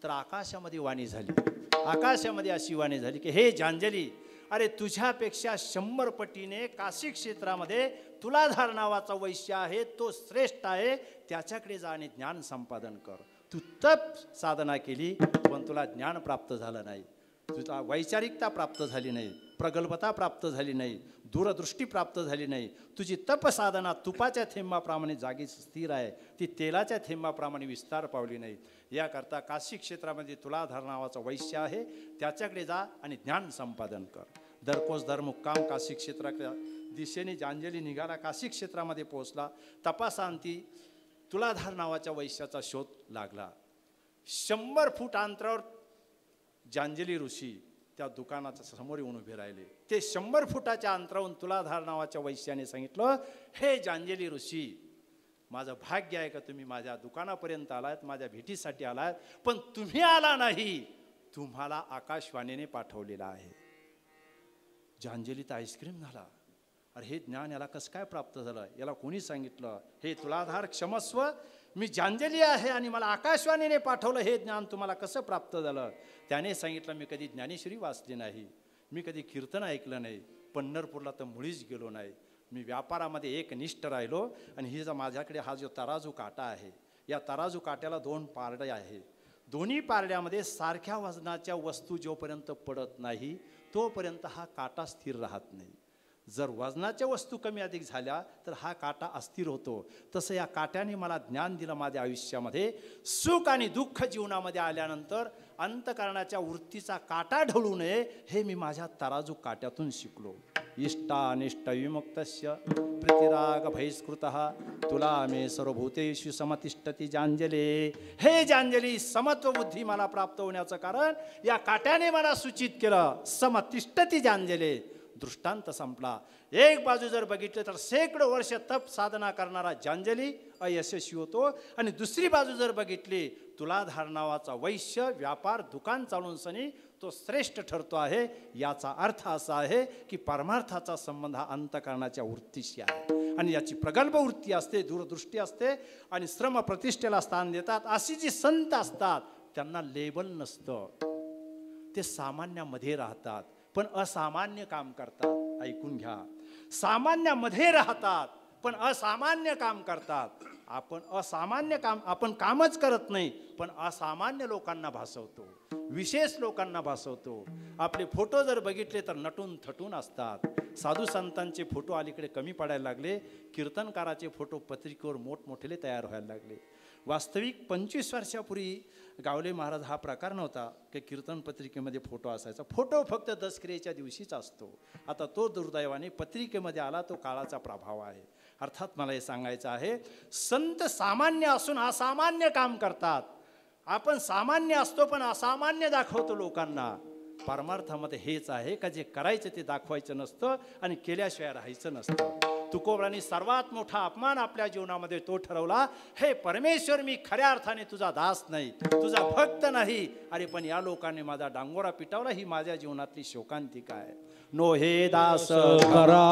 तर आकाशामध्ये वाणी झाली, आकाशामध्ये अशी वाणी झाली की हे जांजली, अरे तुझ्यापेक्षा 100 पटीने काशी क्षेत्रामध्ये तुलाधार नावाचा वैश्य आहे, तो श्रेष्ठ आहे, त्याच्याकडे जा आणि ज्ञान संपादन कर. तू तप साधना केली पण तुला ज्ञान प्राप्त झालं नाही, तुला वैचारिकता प्राप्त झाली नाही, प्रगल्भता प्राप्त झाली नाही, दूरदृष्टी प्राप्त झाली नाही. तुझी तपसाधना तुपाच्या थेंबाप्रमाणे जागी स्थिर आहे, ती तेलाच्या थेंबाप्रमाणे विस्तार पावली नाही. याकरता काशी क्षेत्रामध्ये तुलाधार नावाचा वैश्य आहे, त्याच्याकडे जा आणि ज्ञान संपादन कर. दरकोस दरमुक्काम काशी क्षेत्राच्या दिशेने जांजली निघाला, काशी क्षेत्रामध्ये पोहोचला. तपासांती तुलाधार नावाच्या वैश्याचा शोध लागला. 100 फूट अंतरावर जांजली ऋषी त्या दुकानाच्या समोर येऊन उभे राहिले. ते 100 फुटाच्या अंतरावरून तुलाधार नावाच्या वैश्याने सांगितलं, हे जांजली ऋषी, माझं भाग्य आहे का तुम्ही माझ्या दुकानापर्यंत आलात, माझ्या भेटीसाठी आलात, पण तुम्ही आला नाही, तुम्हाला आकाशवाणीने पाठवलेला आहे. जांजलीत आईस्क्रीम झाला. अरे हे ज्ञान याला कसं काय प्राप्त झालं, याला कोणी सांगितलं? हे तुलाधार क्षमस्व, मी जांजली आहे आणि मला आकाशवाणीने पाठवलं, हे ज्ञान तुम्हाला कसं प्राप्त झालं? त्याने सांगितलं, मी कधी ज्ञानेश्वरी वाचली नाही, मी कधी कीर्तन ऐकलं नाही, पंढरपूरला तर मुळीच गेलो नाही, मी व्यापारामध्ये एकनिष्ठ राहिलो. आणि ही माझ्याकडे हा जो तराजू काटा आहे, या तराजू काट्याला 2 पारडे आहे. दोन्ही पारड्यामध्ये सारख्या वजनाच्या वस्तू जोपर्यंत पडत नाही तोपर्यंत हा काटा स्थिर राहत नाही. जर वजनाच्या वस्तू कमी अधिक झाल्या तर हा काटा अस्थिर होतो. तसं या काट्याने मला ज्ञान दिलं माझ्या आयुष्यामध्ये. सुख आणि दुःख जीवनामध्ये आल्यानंतर अंतकरणाच्या वृत्तीचा काटा ढळू नये हे मी माझ्या तराजू काट्यातून शिकलो. इष्टानिष्ट विमुक्तस्य प्रीतिराग भैस्कृतः तुला मे सर्वभूतेषु समतिष्ठती जांजले. हे जांजली, समत्व बुद्धी मला प्राप्त होण्याचं कारण या काट्याने मला सूचित केलं. समतिष्ठती जांजले. दृष्टांत संपला. एक बाजू जर बघितलं तर शेकडो वर्ष तप साधना करणारा जांजली अयशस्वी होतो, आणि दुसरी बाजू जर बघितली तुलाधार नावाचा वैश्य व्यापार दुकान चालून सनी तो श्रेष्ठ ठरतो आहे. याचा अर्थ असा आहे की परमार्थाचा संबंध हा अंतकरणाच्या वृत्तीशी आहे, आणि याची प्रगल्भ वृत्ती असते, दूरदृष्टी असते, आणि श्रम प्रतिष्ठेला स्थान देतात. अशी जी संत असतात त्यांना लेबल नसतं, ते सामान्यामध्ये राहतात पण असामान्य काम करतात. ऐकून घ्या, सामान्यामध्ये राहतात पण असामान्य काम करतात. आपण असामान्य काम, आपण कामच करत नाही पण असामान्य लोकांना भासवतो, विशेष लोकांना भासवतो. आपले फोटो जर बघितले तर नटून थटून असतात. साधू संतांचे फोटो अलीकडे कमी पडायला लागले, कीर्तनकाराचे फोटो पत्रिकेवर मोठमोठे तयार व्हायला लागले. वास्तविक 25 वर्षापूर्वी गावले महाराज हा प्रकार नव्हता की कीर्तन पत्रिकेमध्ये फोटो असायचा. फोटो फक्त दसक्रियेच्या दिवशीच असतो. आता तो दुर्दैवाने पत्रिकेमध्ये आला, तो काळाचा प्रभाव आहे. अर्थात मला हे सांगायचं आहे, संत सामान्य असून असामान्य काम करतात. आपण सामान्य असतो पण असामान्य दाखवतो लोकांना. परमार्थामध्ये हेच आहे का जे करायचं ते दाखवायचं नसतं आणि केल्याशिवाय राहायचं नसतं. तुकोबरांनी सर्वात मोठा अपमान आपल्या जीवनामध्ये तो ठरवला, हे परमेश्वर, मी खऱ्या अर्थाने तुझा दास नाही, तुझा भक्त नाही. अरे पण या लोकांनी माझा डांगोरा पिटावला, ही माझ्या जीवनातली शोकांतिका आहे. नो हे दास खरा,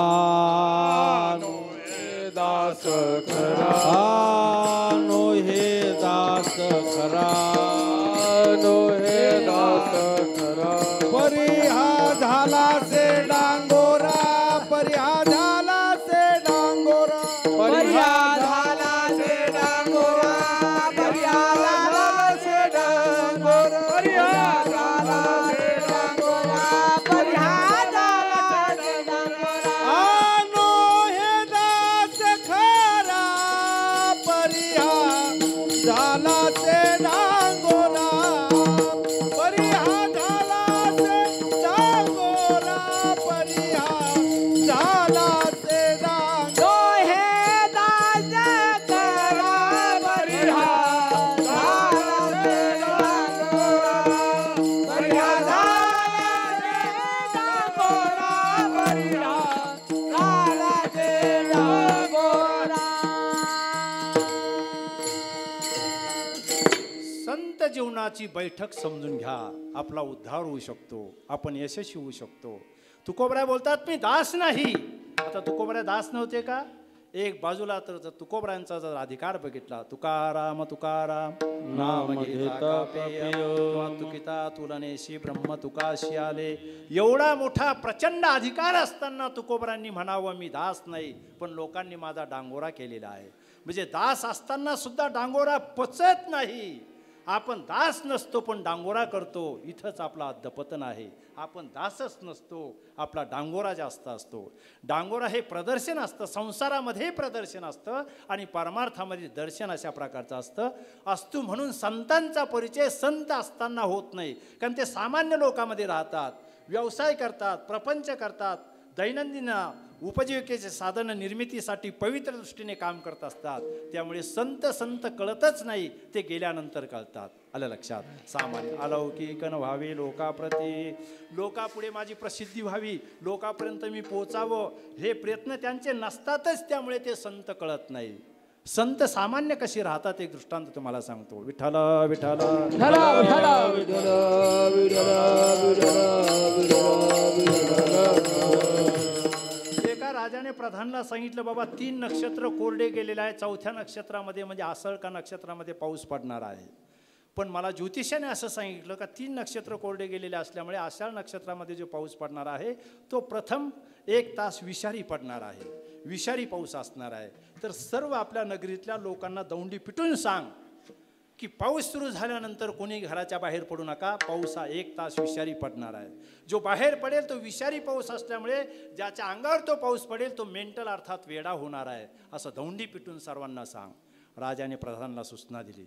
नो हे दास खरा, नो हे दास खरा, नो हे दास खरा. परी हा झाला से डांगोरा, परी हा झाला से डांगोरा, परी हा झाला से डांगोरा, परी हा झाला से डांगोरा, परी हा झाला से डांगोरा, परी हा झाला से डांगोरा. आनो हे दास खरा, परी हा झाला से डांगोरा, परी हा झाला से डांगोरा, परी हा झाला से डांगोरा. हे दास खरा, परी हा झाला से डांगोरा, परी हा झाला से डांगोरा, परी हा झाला से डांगोरा. संत जीवनाची बैठक समजून घ्या. आपला उद्धार होऊ शकतो, आपण यशस्वी होऊ शकतो. तुकोबराय बोलतात, मी दास नाही. आता तुकोबराय दास नव्हते का? एक बाजूला तर जर तुकोबरायांचा जर अधिकार बघितला, तुकाराम तुकाराम नाम घेता पेय, तुकिता तुलनेशी ब्रह्म तुकाशी आले. एवढा मोठा प्रचंड अधिकार असताना तुकोबरांनी म्हणावं, मी दास नाही पण लोकांनी माझा डांगोरा केलेला आहे. म्हणजे दास असताना सुद्धा डांगोरा पचत नाही. आपण दास नसतो पण डांगोरा करतो, इथंच आपला अधपतन आहे. आपण दासच नसतो, आपला डांगोरा जास्त असतो. डांगोरा हे प्रदर्शन असतं, संसारामध्ये प्रदर्शन असतं आणि परमार्थामध्ये दर्शन अशा प्रकारचं असतं. असतो म्हणून संतांचा परिचय संत असताना होत नाही, कारण ते सामान्य लोकांमध्ये राहतात, व्यवसाय करतात, प्रपंच करतात, दैनंदिन उपजीविकेचे साधन निर्मितीसाठी पवित्र दृष्टीने काम करत असतात. त्यामुळे संत कळतच नाही, ते गेल्यानंतर कळतात. आलं लक्षात? सामान्य अलौकिकन व्हावे लोकाप्रती, लोकापुढे माझी प्रसिद्धी व्हावी, लोकापर्यंत मी पोचावं, हे प्रयत्न त्यांचे नसतातच. त्यामुळे ते संत कळत नाही. संत सामान्य कशी राहतात एक दृष्टांत तुम्हाला सांगतो. विठ्ठल विठ्ठल एका राजाने प्रधानला सांगितलं, बाबा 3 नक्षत्र कोरडे गेलेले आहे, 4थ्या नक्षत्रामध्ये म्हणजे आषाढ का नक्षत्रामध्ये पाऊस पडणार आहे. पण मला ज्योतिषाने असं सांगितलं का 3 नक्षत्र कोरडे गेलेले असल्यामुळे आषाढ नक्षत्रामध्ये जो पाऊस पडणार आहे तो प्रथम 1 तास विषारी पडणार आहे, विषारी पाऊस असणार आहे. तर सर्व आपल्या नगरीतल्या लोकांना दौंडी पिटून सांग की पाऊस सुरू झाल्यानंतर कोणी घराच्या बाहेर पडू नका, पाऊस हा 1 तास विषारी पडणार आहे. जो बाहेर पडेल तो विषारी पाऊस असल्यामुळे ज्याच्या अंगावर तो पाऊस पडेल तो मेंटल अर्थात वेडा होणार आहे, असं दौंडी पिटून सर्वांना सांग. राजाने प्रधानला सूचना दिली.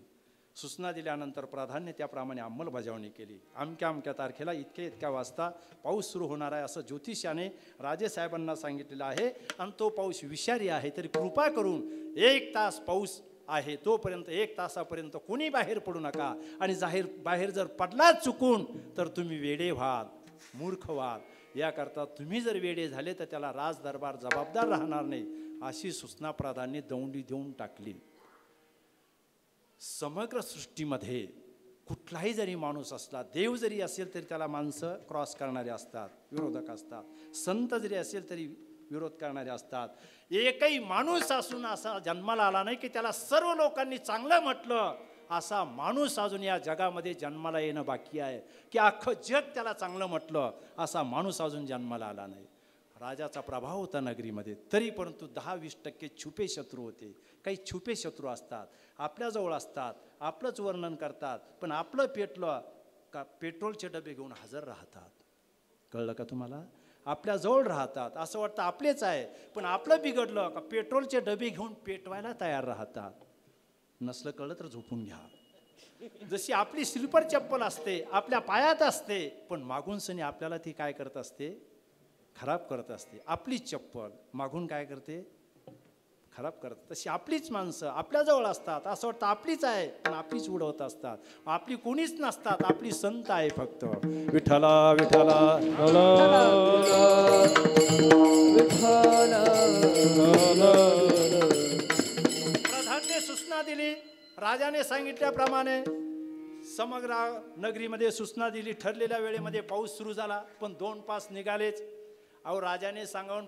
सूचना दिल्यानंतर प्रधानने त्याप्रमाणे अंमलबजावणी केली. अमक्या अमक्या तारखेला इतक्या वाजता पाऊस सुरू होणार आहे असं ज्योतिषाने राजेसाहेबांना सांगितलेलं आहे. आणि तो पाऊस विषारी आहे, तरी कृपा करून 1 तास पाऊस आहे तोपर्यंत 1 तासापर्यंत कोणी बाहेर पडू नका. आणि बाहेर जर पडला चुकून तर तुम्ही वेडे व्हाल, मूर्ख व्हाल. याकरता तुम्ही जर वेडे झाले तर त्याला राजदरबार जबाबदार राहणार नाही, अशी सूचना प्रधानने दौंडी देऊन टाकली. समग्र सृष्टीमध्ये कुठलाही जरी माणूस असला, देव जरी असेल तरी त्याला माणसं क्रॉस करणारे असतात, विरोधक असतात. संत जरी असेल तरी विरोध करणारे असतात. एकही माणूस असून असा जन्माला आला नाही की त्याला सर्व लोकांनी चांगलं म्हटलं, असा माणूस अजून या जगामध्ये जन्माला येणं बाकी आहे. की अख्खं जग त्याला चांगलं म्हटलं, असा माणूस अजून जन्माला आला नाही. राजाचा प्रभाव होता नगरीमध्ये, तरी परंतु 10-20% छुपे शत्रू होते. काही छुपे शत्रू असतात, आपल्याजवळ असतात, आपलंच वर्णन करतात, पण आपलं पेटलं का पेट्रोलचे डबे घेऊन हजर राहतात. कळलं का तुम्हाला? आपल्याजवळ राहतात, असं वाटतं आपलेच आहे, पण आपलं बिघडलं का पेट्रोलचे डबे घेऊन पेटवायला तयार राहतात. नसलं कळलं तर झोपून घ्या. जशी आपली स्लीपर चप्पल असते, आपल्या पायात असते, पण मागून सनी आपल्याला ती काय करत असते? खराब करत असते. आपली चप्पल मागून काय करते? खराब करत. तशी आपलीच माणसं आपल्याजवळ असतात, असं वाटतं आपलीच आहे, पण आपलीच उडवत असतात. आपली कोणीच नसतात, आपली संत आहे फक्त. विठ्ठला विठ्ठला प्रधानने सूचना दिली, राजाने सांगितल्याप्रमाणे समग्र नगरीमध्ये सूचना दिली. ठरलेल्या वेळेमध्ये पाऊस सुरू झाला, पण 2 पास निघालेच. अहो राजाने सांगावून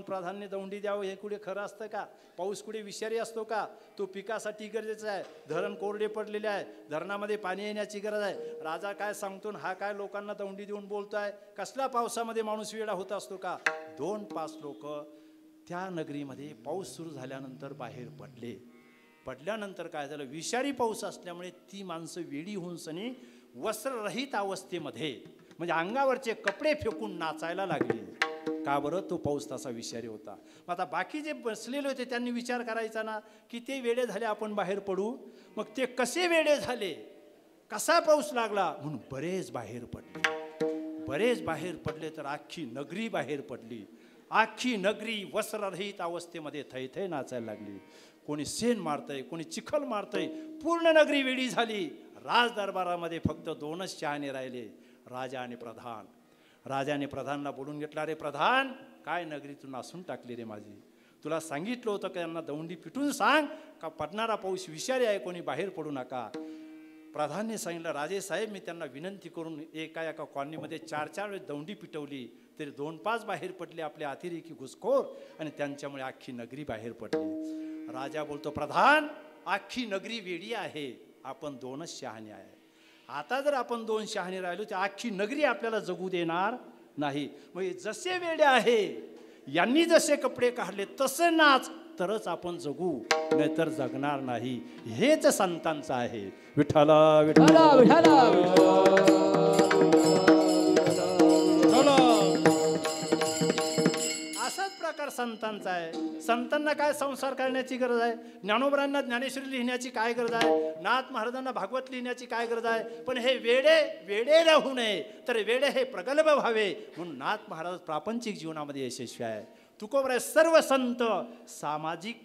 प्रधानने दौंडी द्यावं, हे कुठे खरं असतं का? पाऊस कुठे विषारी असतो का? तो पिकासाठी गरजेचा आहे. धरण कोरडे पडलेले आहे, धरणामध्ये पाणी येण्याची गरज आहे. राजा काय सांगतो, हा काय लोकांना दौंडी देऊन बोलतोय? कसल्या पावसामध्ये माणूस वेडा होत असतो का? 2 पास लोक त्या नगरीमध्ये पाऊस सुरू झाल्यानंतर बाहेर पडले. पडल्यानंतर काय झालं? विषारी पाऊस असल्यामुळे ती माणसं वेडी होऊन सनी वस्त्ररहित अवस्थेमध्ये, म्हणजे अंगावरचे कपडे फेकून नाचायला लागले. का बरं? तो पाऊस तसा विषारी होता. मग आता बाकी जे बसलेले होते त्यांनी विचार करायचा ना की ते वेडे झाले, आपण बाहेर पडू. मग ते कसे वेडे झाले, कसा पाऊस लागला, म्हणून बरेच बाहेर पडले. तर अख्खी नगरी बाहेर पडली. अख्खी नगरी वस्त्ररहित अवस्थेमध्ये थैथै नाचायला लागली. कोणी सेन मारतंय, कोणी चिखल मारतंय, पूर्ण नगरी वेडी झाली. राजदरबारामध्ये फक्त 2च शहाणे राहिले, राजा आणि प्रधान. राजाने प्रधानला बोलून घेतला, रे प्रधान, काय नगरी तू नासून टाकली रे माझी. तुला सांगितलं होतं की यांना दौंडी पिटून सांग का पडणारा पाऊस विषारी आहे, कोणी बाहेर पडू नका. प्रधानने सांगितलं, राजेसाहेब मी त्यांना विनंती करून एका कॉलनीमध्ये 4-4 वेळेस दौंडी पिटवली, तरी 2 पास बाहेर पडले आपले अतिरेकी घुसखोर, आणि त्यांच्यामुळे अख्खी नगरी बाहेर पडली. राजा बोलतो, प्रधान अख्खी नगरी वेडी आहे, आपण 2च शहाणे आहे. आता जर आपण 2 शहाणे राहिलो तर अख्खी नगरी आपल्याला जगू देणार नाही. मग जसे वेडे आहे, यांनी जसे कपडे काढले तसं नाच, तरच आपण जगू, नाहीतर जगणार नाही. हेच संतांचं आहे. विठ्ठला विठ्ठला असाच प्रकार संतांचा आहे. संतांना काय संसार करण्याची गरज आहे? ज्ञानोबरांना ज्ञानेश्वरी लिहिण्याची काय गरज आहे? नाथ महाराजांना भागवत लिहिण्याची काय गरज आहे? पण हे वेडे राहू नये, तर वेडे हे प्रगल्भ व्हावे, म्हणून नाथ महाराज प्रापंचिक जीवनामध्ये यशस्वी आहे. तुकोबराय सर्व संत सामाजिक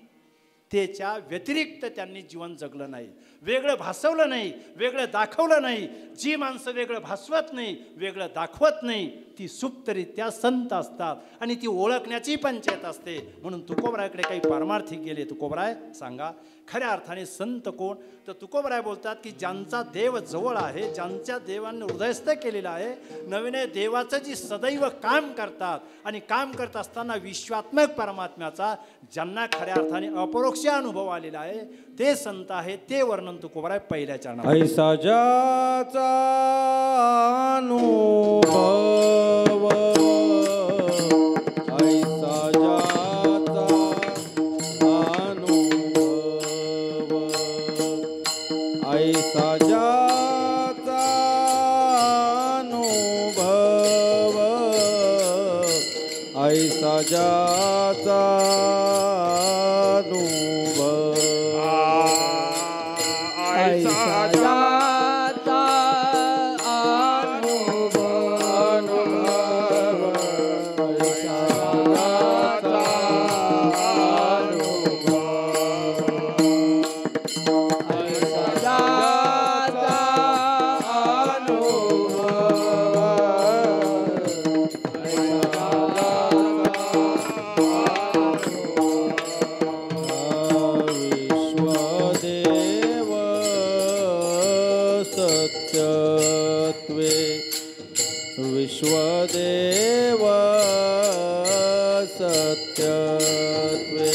त्याच्या व्यतिरिक्त त्यांनी जीवन जगलं नाही, वेगळं भासवलं नाही, वेगळं दाखवलं नाही. जी माणसं वेगळं भासवत नाही, वेगळं दाखवत नाही, ती सुप्तरित्या संत असतात आणि ती ओळखण्याची पंचायत असते. म्हणून तुकोबरायकडे काही पारमार्थिक गेले. तुकोबराय सांगा खऱ्या अर्थाने संत कोण? तर तुकोबराय बोलतात की ज्यांचा देव जवळ आहे, ज्यांच्या देवांनी हृदयस्थ केलेलं आहे, नवीन देवाचं जी सदैव काम करतात आणि काम करत असताना विश्वात्मक परमात्म्याचा ज्यांना खऱ्या अर्थाने अपरोक्ष अनुभव आलेला आहे, ते संत आहे. ते वर्णन तुकोबराय पहिल्या चरणात. ऐसा ज्याचा अनुभव, ऐसा ज्याचा अनुभव, ऐसा ज्याचा अनुभव, ऐसा ज्याचा अनुभव, ऐसा जाता अनुभव, ऐसा जाता अनुभव, ऐसा जाता अनुभव, विश्वदेव सत्यत्वे, विश्वदेव सत्यत्वे,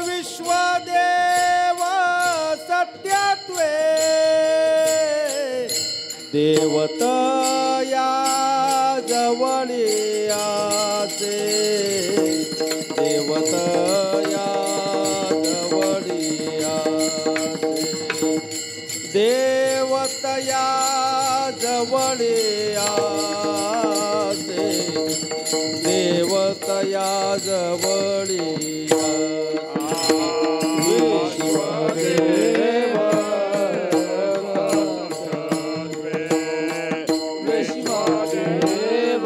विश्वदेव सत्यत्वे, देवतया जवळी आसे, देवतया जवळी आसे, देवतया जवळी आसे, देवतया जवळी आसे, विश्वदेव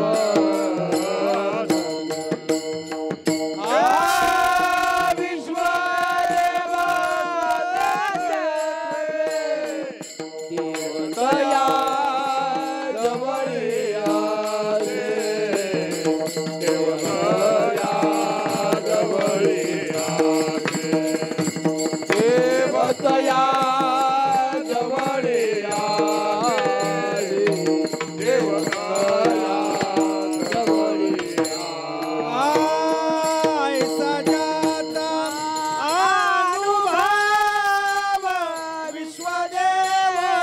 विश्वदेव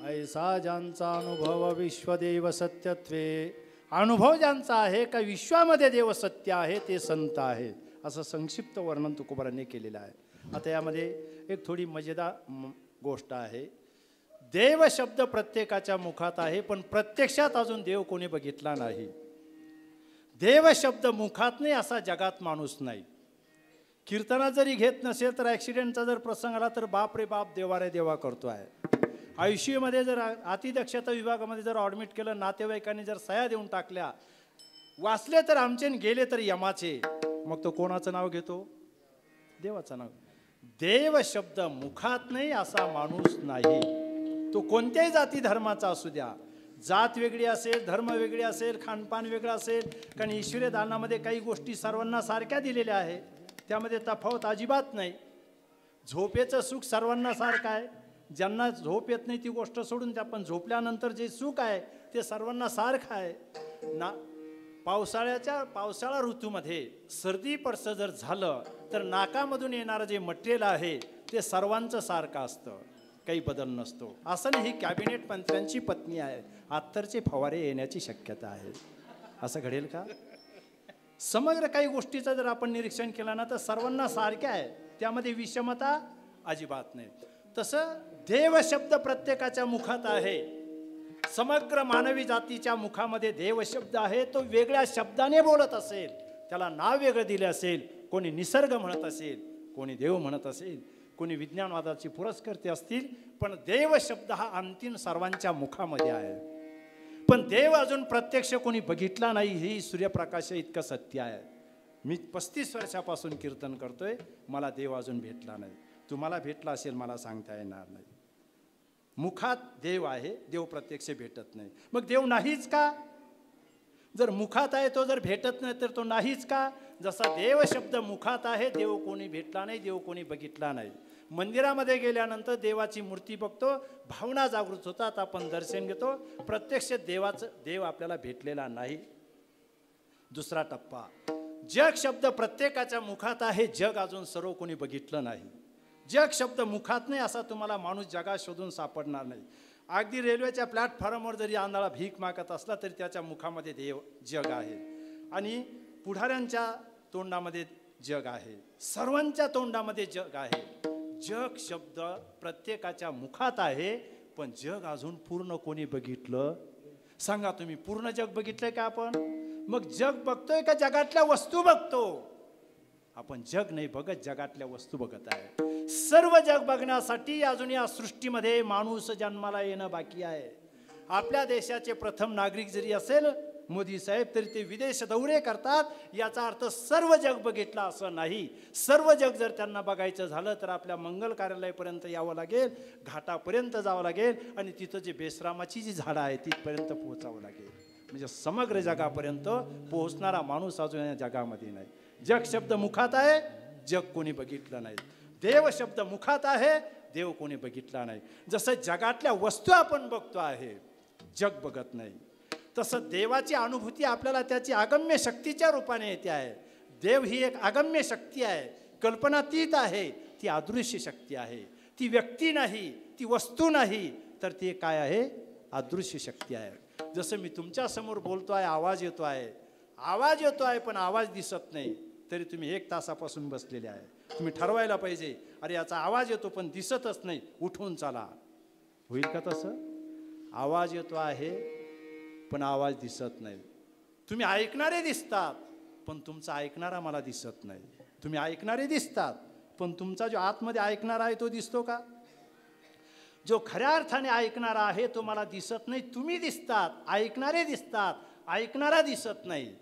ऐसा ज्यांचा अनुभव विश्वदेव सत्यत्वे, अनुभव ज्यांचा आहे का विश्वामध्ये देव सत्य आहे ते संत आहे, असं संक्षिप्त वर्णन तुकोबरांनी केलेलं आहे. आता यामध्ये एक थोडी मजेदार गोष्ट आहे. देव शब्द प्रत्येकाच्या मुखात आहे, पण प्रत्यक्षात अजून देव कोणी बघितला नाही. देव शब्द मुखात नाही असा जगात माणूस नाही. कीर्तनात जरी घेत नसेल तर ॲक्सिडेंटचा जर प्रसंग आला तर बाप रे बाप देवा रे देवा करतो आहे. आयुष्यामध्ये जर अतिदक्षता विभागामध्ये जर ॲडमिट केलं, नातेवाईकांनी जर सह्या देऊन टाकल्या, वाचले तर आमचे गेले तर यमाचे, मग तो कोणाचं नाव घेतो? देवाचं नाव. देव शब्द मुखात नाही असा माणूस नाही. तो कोणत्याही जाती धर्माचा असू द्या, जात वेगळी असेल, धर्म वेगळी असेल, खानपान वेगळं असेल, कारण ईश्वरी दानामध्ये काही गोष्टी सर्वांना सारख्या दिलेल्या आहे, त्यामध्ये तफावत अजिबात नाही. झोपेचं सुख सर्वांना सारखं आहे. ज्यांना झोप येत नाही ती गोष्ट सोडून द्या, पण झोपल्यानंतर जे सुख आहे ते सर्वांना सारखं आहे ना. पावसाळा ऋतूमध्ये सर्दी पडसं जर झालं तर नाकामधून येणारं जे मटेरियल आहे ते सर्वांचं सारखं असतं, काही बदल नसतो. असं नाही, ही कॅबिनेट मंत्र्यांची पत्नी आहे, अत्तरचे फवारे येण्याची शक्यता आहे. असं घडेल का? समग्र काही गोष्टीचं जर आपण निरीक्षण केलं ना तर सर्वांना सारख्या आहे, त्यामध्ये विषमता अजिबात नाही. तसं देव शब्द प्रत्येकाच्या मुखात आहे. समग्र मानवी जातीच्या मुखामध्ये देव शब्द आहे. तो वेगळ्या शब्दाने बोलत असेल, त्याला नाव वेगळं दिले असेल, कोणी निसर्ग म्हणत असेल, कोणी देव म्हणत असेल, कोणी विज्ञानवादाची पुरस्कर्ते असतील, पण देव शब्द हा अंतिम सर्वांच्या मुखामध्ये आहे. पण देव अजून प्रत्यक्ष कोणी बघितला नाही, ही सूर्यप्रकाश इतकं सत्य आहे. मी 35 वर्षापासून कीर्तन करतोय, मला देव अजून भेटला नाही. तुम्हाला भेटला असेल मला सांगता येणार नाही. मुखात देव आहे, देव प्रत्यक्ष भेटत नाही. मग देव नाहीच का? जर मुखात आहे तो जर भेटत नाही तर तो नाहीच का? जसा देव शब्द मुखात आहे, देव कोणी भेटला नाही, देव कोणी बघितला नाही. मंदिरामध्ये गेल्यानंतर देवाची मूर्ती बघतो, भावना जागृत होतात, आपण दर्शन घेतो, प्रत्यक्ष देव आपल्याला भेटलेला नाही. दुसरा टप्पा, जग शब्द प्रत्येकाच्या मुखात आहे, जग अजून सर्व कोणी बघितलं नाही. जग शब्द मुखात नाही असा तुम्हाला माणूस जगात शोधून सापडणार नाही. अगदी रेल्वेच्या प्लॅटफॉर्मवर जरी आंधळा भीक मागत असला तरी त्याच्या मुखामध्ये देव जग आहे, आणि पुढाऱ्यांच्या तोंडामध्ये जग आहे, सर्वांच्या तोंडामध्ये जग आहे. जग शब्द प्रत्येकाच्या मुखात आहे, पण जग अजून पूर्ण कोणी बघितलं? सांगा तुम्ही, पूर्ण जग बघितलंय का आपण? मग जग बघतोय का जगातल्या वस्तू बघतो? आपण जग नाही बघत, जगातल्या वस्तू बघत आहे. सर्व जग बघण्यासाठी अजून या सृष्टीमध्ये माणूस जन्माला येणं बाकी आहे. आपल्या देशाचे प्रथम नागरिक जरी असेल मोदी साहेब, तरी ते विदेश दौरे करतात. याचा अर्थ सर्व जग बघितलं असं नाही. सर्व जग जर त्यांना बघायचं झालं तर आपल्या मंगल कार्यालयापर्यंत यावं लागेल, घाटापर्यंत जावं लागेल, आणि तिथं जे बेसरामाची जी झाडं आहे तिथपर्यंत पोहोचावं लागेल. म्हणजे समग्र जगापर्यंत पोहोचणारा माणूस अजून या जगामध्ये नाही. जग शब्द मुखात आहे, जग कोणी बघितलं नाही. देव शब्द मुखात आहे, देव कोणी बघितला नाही. जसं जगातल्या वस्तू आपण बघतो आहे, जग बघत नाही, तसं देवाची अनुभूती आपल्याला त्याची अगम्य शक्तीच्या रूपाने येते आहे. देव ही एक अगम्य शक्ती आहे, कल्पनातीत आहे, ती अदृश्य शक्ती आहे. ती व्यक्ती नाही, ती वस्तू नाही, तर ती काय आहे? अदृश्य शक्ती आहे. जसं मी तुमच्या समोर बोलतो आहे, आवाज येतो आहे, पण आवाज दिसत नाही, तरी तुम्ही 1 तासापासून बसलेले आहे. तुम्ही ठरवायला पाहिजे, अरे याचा आवाज येतो पण दिसतच नाही, उठून चला. होईल का तसं? आवाज येतो आहे पण आवाज दिसत नाही. तुम्ही ऐकणारे दिसतात पण तुमचा ऐकणारा मला दिसत नाही. तुम्ही ऐकणारे दिसतात पण तुमचा जो आतमध्ये ऐकणारा आहे तो दिसतो का? जो खऱ्या अर्थाने ऐकणारा आहे तो मला दिसत नाही. तुम्ही दिसतात, ऐकणारे दिसतात, ऐकणारा दिसत नाही.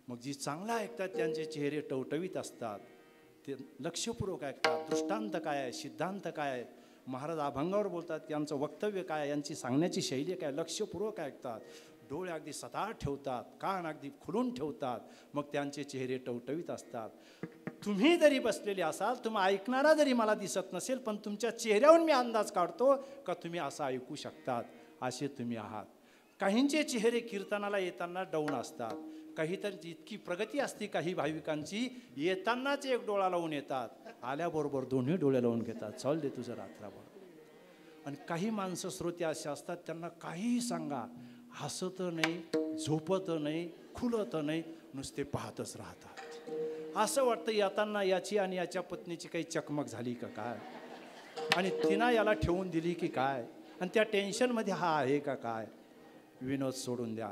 मग जी चांगला ऐकतात त्यांचे चेहरे टवटवीत असतात, ते लक्षपूर्वक ऐकतात. दृष्टांत काय आहे, सिद्धांत काय आहे, महाराज अभंगावर बोलतात, यांचं वक्तव्य काय, यांची सांगण्याची शैली काय, लक्षपूर्वक ऐकतात. डोळे अगदी सताट ठेवतात, कान अगदी खुलून ठेवतात, मग त्यांचे चेहरे टवटवीत असतात. तुम्ही जरी बसलेले असाल, तुम्ही ऐकणारा जरी मला दिसत नसेल, पण तुमच्या चेहऱ्यावरून मी अंदाज काढतो का तुम्ही असं ऐकू शकतात, असे तुम्ही आहात. काहींचे चेहरे कीर्तनाला येताना डाऊन असतात, काही तर इतकी प्रगती असते काही भाविकांची, येतानाच एक डोळा लावून येतात, आल्याबरोबर दोन्ही डोळे लावून घेतात, चल दे तुझं रात्रभर. आणि काही माणसं श्रोते असे असतात, त्यांना काहीही सांगा, हसत नाही, झोपत नाही, खुलत नाही, नुसते पाहतच राहतात. असं वाटतं येताना याची आणि याच्या पत्नीची काही चकमक झाली का काय, आणि तिनं याला ठेवून दिली की काय, आणि त्या टेन्शनमध्ये हा आहे का काय. विनोद सोडून द्या.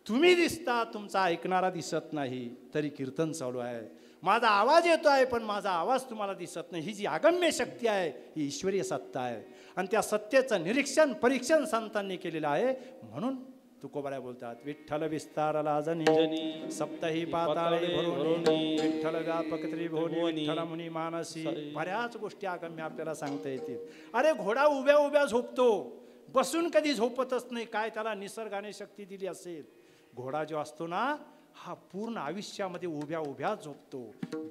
तुम्ही दिसता, तुमचा ऐकणारा दिसत नाही, तरी कीर्तन चालू आहे. माझा आवाज येतो आहे पण माझा आवाज तुम्हाला दिसत नाही. ही जी अगम्य शक्ती आहे ही ईश्वरीय सत्ता आहे, आणि त्या सत्तेचं निरीक्षण परीक्षण संतांनी केलेलं आहे. म्हणून तुकोबाराय बोलतात, विठ्ठल विस्तारला जनी सप्तही पाताळे भरोनी, विठ्ठल व्यापक त्रिभुवनी, विठ्ठल मुनी मानसी. बऱ्याच गोष्टी अगम्य आपल्याला सांगता येतील. अरे घोडा उभ्या उभ्या झोपतो, बसून कधी झोपतच नाही. काय त्याला निसर्गाने शक्ती दिली असेल? घोडा जो असतो ना, हा पूर्ण आयुष्यामध्ये उभ्या उभ्या झोपतो,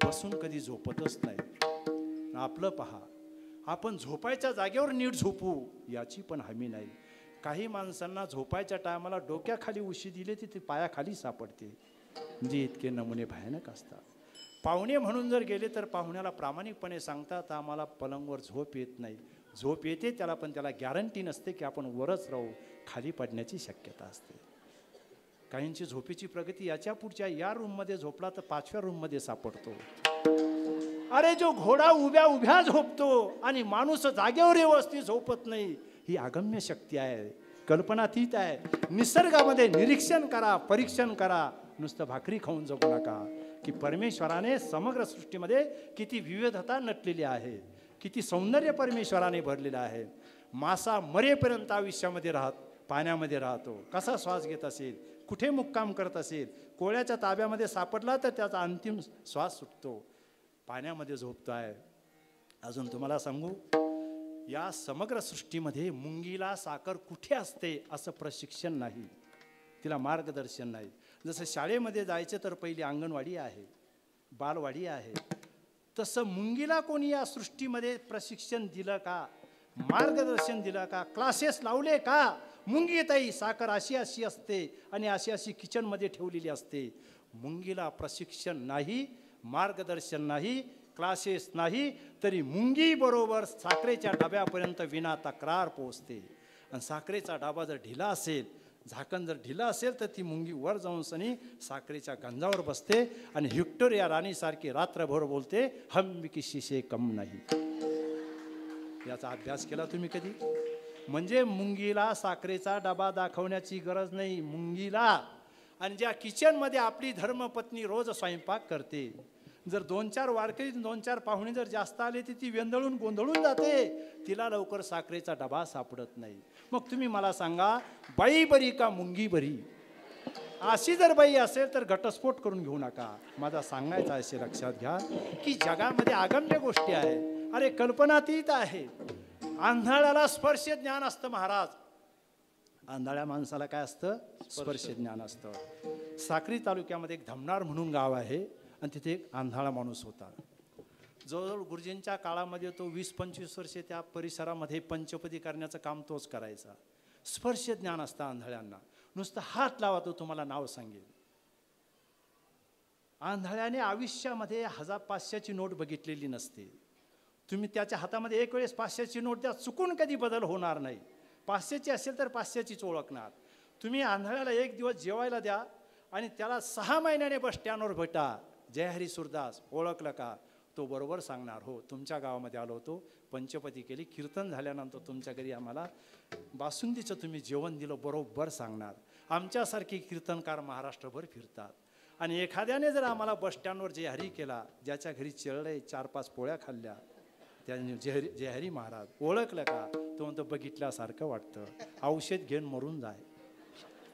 बसून कधी झोपतच नाही. आपलं पहा, आपण झोपायच्या जागेवर नीट झोपू याची पण हमी नाही. काही माणसांना झोपायच्या टायमाला डोक्याखाली उशी दिली ती पायाखाली सापडते. म्हणजे इतके नमुने भयानक असतात. पाहुणे म्हणून जर गेले तर पाहुण्याला प्रामाणिकपणे सांगतात आम्हाला पलंगवर झोप येत नाही. झोप येते त्याला, पण त्याला गॅरंटी नसते की आपण वरच राहू, खाली पडण्याची शक्यता असते. काहींची झोपेची प्रगती याच्या पुढच्या या रूममध्ये झोपला तर 5व्या रूममध्ये सापडतो. अरे जो घोडा उभ्या उभ्या झोपतो आणि माणूस जागेवर व्यवस्थित झोपत नाही, ही अगम्य शक्ती आहे, कल्पनातीत आहे. निसर्गामध्ये निरीक्षण करा, परीक्षण करा, नुसतं भाकरी खाऊन जगू नका. की परमेश्वराने समग्र सृष्टीमध्ये किती विविधता नटलेली आहे, किती सौंदर्य परमेश्वराने भरलेलं आहे. मासा मरेपर्यंत आयुष्यामध्ये पाण्यामध्ये राहतो, कसा श्वास घेत असेल, कुठे मुक्काम करत असेल, कोळ्याच्या ताब्यामध्ये सापडला तर त्याचा अंतिम श्वास सुटतो, पाण्यामध्ये झोपतो आहे. अजून तुम्हाला सांगू, या समग्र सृष्टीमध्ये मुंगीला साखर कुठे असते असं प्रशिक्षण नाही, तिला मार्गदर्शन नाही. जसं शाळेमध्ये जायचं तर पहिली अंगणवाडी आहे, बालवाडी आहे, तसं मुंगीला कोणी या सृष्टीमध्ये प्रशिक्षण दिलं का, मार्गदर्शन दिलं का, क्लासेस लावले का? मुंगीताई साखर अशी अशी असते आणि अशी अशी किचनमध्ये ठेवलेली असते. मुंगीला प्रशिक्षण नाही, मार्गदर्शन नाही, क्लासेस नाही, तरी मुंगी बरोबर साखरेच्या डब्यापर्यंत विना तक्रार पोहोचते. आणि साखरेचा डबा जर ढिला असेल, झाकण जर ढिला असेल तर ती मुंगी वर जाऊन सनी साखरेच्या गंजावर बसते आणि व्हिक्टोरिया राणीसारखी रात्रभर बोलते, हम किसी से कम नाही. याचा अभ्यास केला तुम्ही कधी? म्हणजे मुंगीला साखरेचा डबा दाखवण्याची गरज नाही. मुंगीला आणि ज्या किचनमध्ये आपली धर्मपत्नी रोज स्वयंपाक करते, जर 2-4 वारकरी 2-4 पाहुणे जर जास्त आले तर ती वेंदळून गोंधळून जाते, तिला लवकर साखरेचा डबा सापडत नाही. मग तुम्ही मला सांगा, बाई बरी का मुंगी बरी? अशी जर बाई असेल तर घटस्फोट करून घेऊ नका. माझा सांगायचा असे लक्षात घ्या की जगामध्ये अगम्य गोष्टी आहे. अरे कल्पनातीत आहे. आंधळ्याला स्पर्श ज्ञान असतं महाराज, आंधळ्या माणसाला काय असतं? स्पर्श ज्ञान असतं. साक्री तालुक्यामध्ये एक धमनार म्हणून गाव आहे आणि तिथे एक आंधळा माणूस होता. जवळजवळ गुरुजींच्या काळामध्ये तो 20-25 वर्षे त्या परिसरामध्ये पंचपदी करण्याचं काम तोच करायचा. स्पर्श ज्ञान असतं आंधळ्यांना, नुसतं हात लावा तो तुम्हाला नाव सांगेल. आंधळ्याने आयुष्यामध्ये 1000-500ची नोट बघितलेली नसते. तुम्ही त्याच्या हातामध्ये एक वेळेस 500ची नोट द्या, चुकून कधी बदल होणार नाही. 500ची असेल तर 500चीच ओळखणार. तुम्ही आंधळ्याला एक दिवस जेवायला द्या आणि त्याला 6 महिन्याने बस स्टँडवर भेटा, जय हरी सुरदास ओळखलं का? तो बरोबर सांगणार, हो तुमच्या गावामध्ये आलो होतो, पंचपदी केली, कीर्तन झाल्यानंतर तुमच्या घरी आम्हाला बासुंदीचं तुम्ही जेवण दिलं, बरोबर सांगणार. आमच्यासारखे कीर्तनकार महाराष्ट्रभर फिरतात. आणि एखाद्याने जर आम्हाला बस स्टँडवर जय हरी केला, ज्याच्या घरी चिरडे 4-5 पोळ्या खाल्ल्या, त्याने जय हरी महाराज ओळखलं का? तो म्हणतो बघितल्यासारखं वाटतं, औषध घेऊन मरून जाय.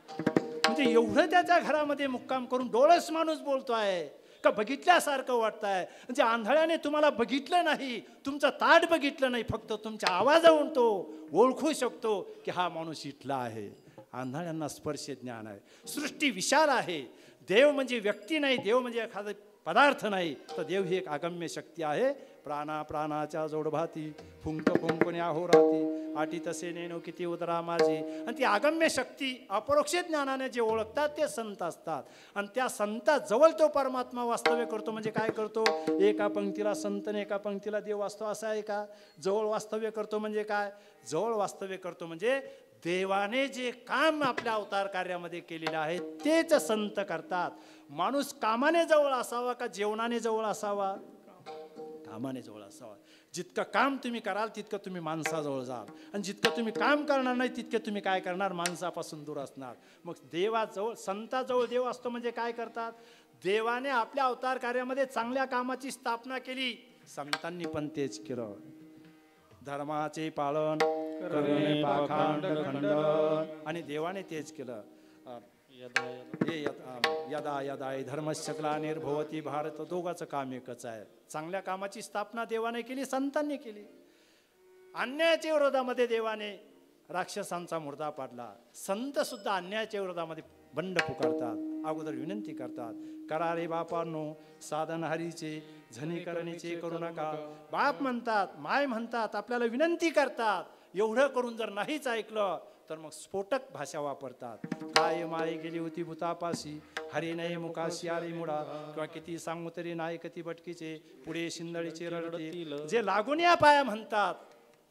म्हणजे एवढं त्याच्या घरामध्ये मुक्काम करून डोळस माणूस बोलतो आहे का बघितल्यासारखं वाटतं आहे. म्हणजे आंधळ्याने तुम्हाला बघितलं नाही, तुमचं ताट बघितलं नाही, फक्त तुमच्या आवाजावरून तो ओळखू शकतो की हा माणूस इथला आहे. आंधळ्यांना स्पर्श ज्ञान आहे. सृष्टी विशाल आहे. देव म्हणजे व्यक्ती नाही, देव म्हणजे एखादा पदार्थ नाही, तर देव ही एक अगम्य शक्ती आहे. प्राणा प्राणाच्या जोडभाती, फुंक फुंकण्या होराती, आटी तसे नेनो किती उदरा माझी. आणि ती अगम्य शक्ती अपरोक्ष ज्ञानाने जे ओळखतात ते संत असतात. आणि त्या संताजवळ तो परमात्मा वास्तव्य करतो. म्हणजे काय करतो? एका पंक्तीला संत आणि एका पंक्तीला देव वास्तव असं आहे का? जवळ वास्तव्य करतो म्हणजे काय? जवळ वास्तव्य करतो म्हणजे देवाने जे काम आपल्या अवतार कार्यामध्ये केलेले आहे तेच संत करतात. माणूस कामाने जवळ असावा का जेवणाने जवळ असावा? कामाने जवळ असावा. जितकं काम तुम्ही कराल तितकं तुम्ही माणसाजवळ जाल, आणि जितकं तुम्ही काम करणार नाही तितके तुम्ही काय करणार? माणसापासून दूर असणार. मग देवाजवळ, संताजवळ देव असतो म्हणजे काय करतात? देवाने आपल्या अवतार कार्यामध्ये चांगल्या कामाची स्थापना केली, संतांनी पण तेच केलं. धर्माचे पालन करणे पाखंड खंडन, आणि देवाने तेच केलं. यदा यदा धर्मस्य ग्लानिर्भवति भारत, दोघाचं काम एकच आहे. चांगल्या कामाची स्थापना देवाने केली, संतांनी केली. अन्यायाच्या विरोधामध्ये देवाने राक्षसांचा मुर्दा पाडला. संत सुद्धा अन्यायाच्या विरोधामध्ये बंड पुकारतात. अगोदर विनंती करतात, करा रे बापांनो साधन हरीचे, झणी करणीचे करू नका. बाप म्हणतात, माय म्हणतात, आपल्याला विनंती करतात. एवढं करून जर नाहीच ऐकलं तर मग स्फोटक भाषा वापरतात. काय माय गेली होती भूतापाशी, हरी नाही मुकाशी आली मुडा, किंवा किती सांगू तरी नाही कती बटकीचे, पुढे शिंदळीचे रडतील. जे लागून या पाया म्हणतात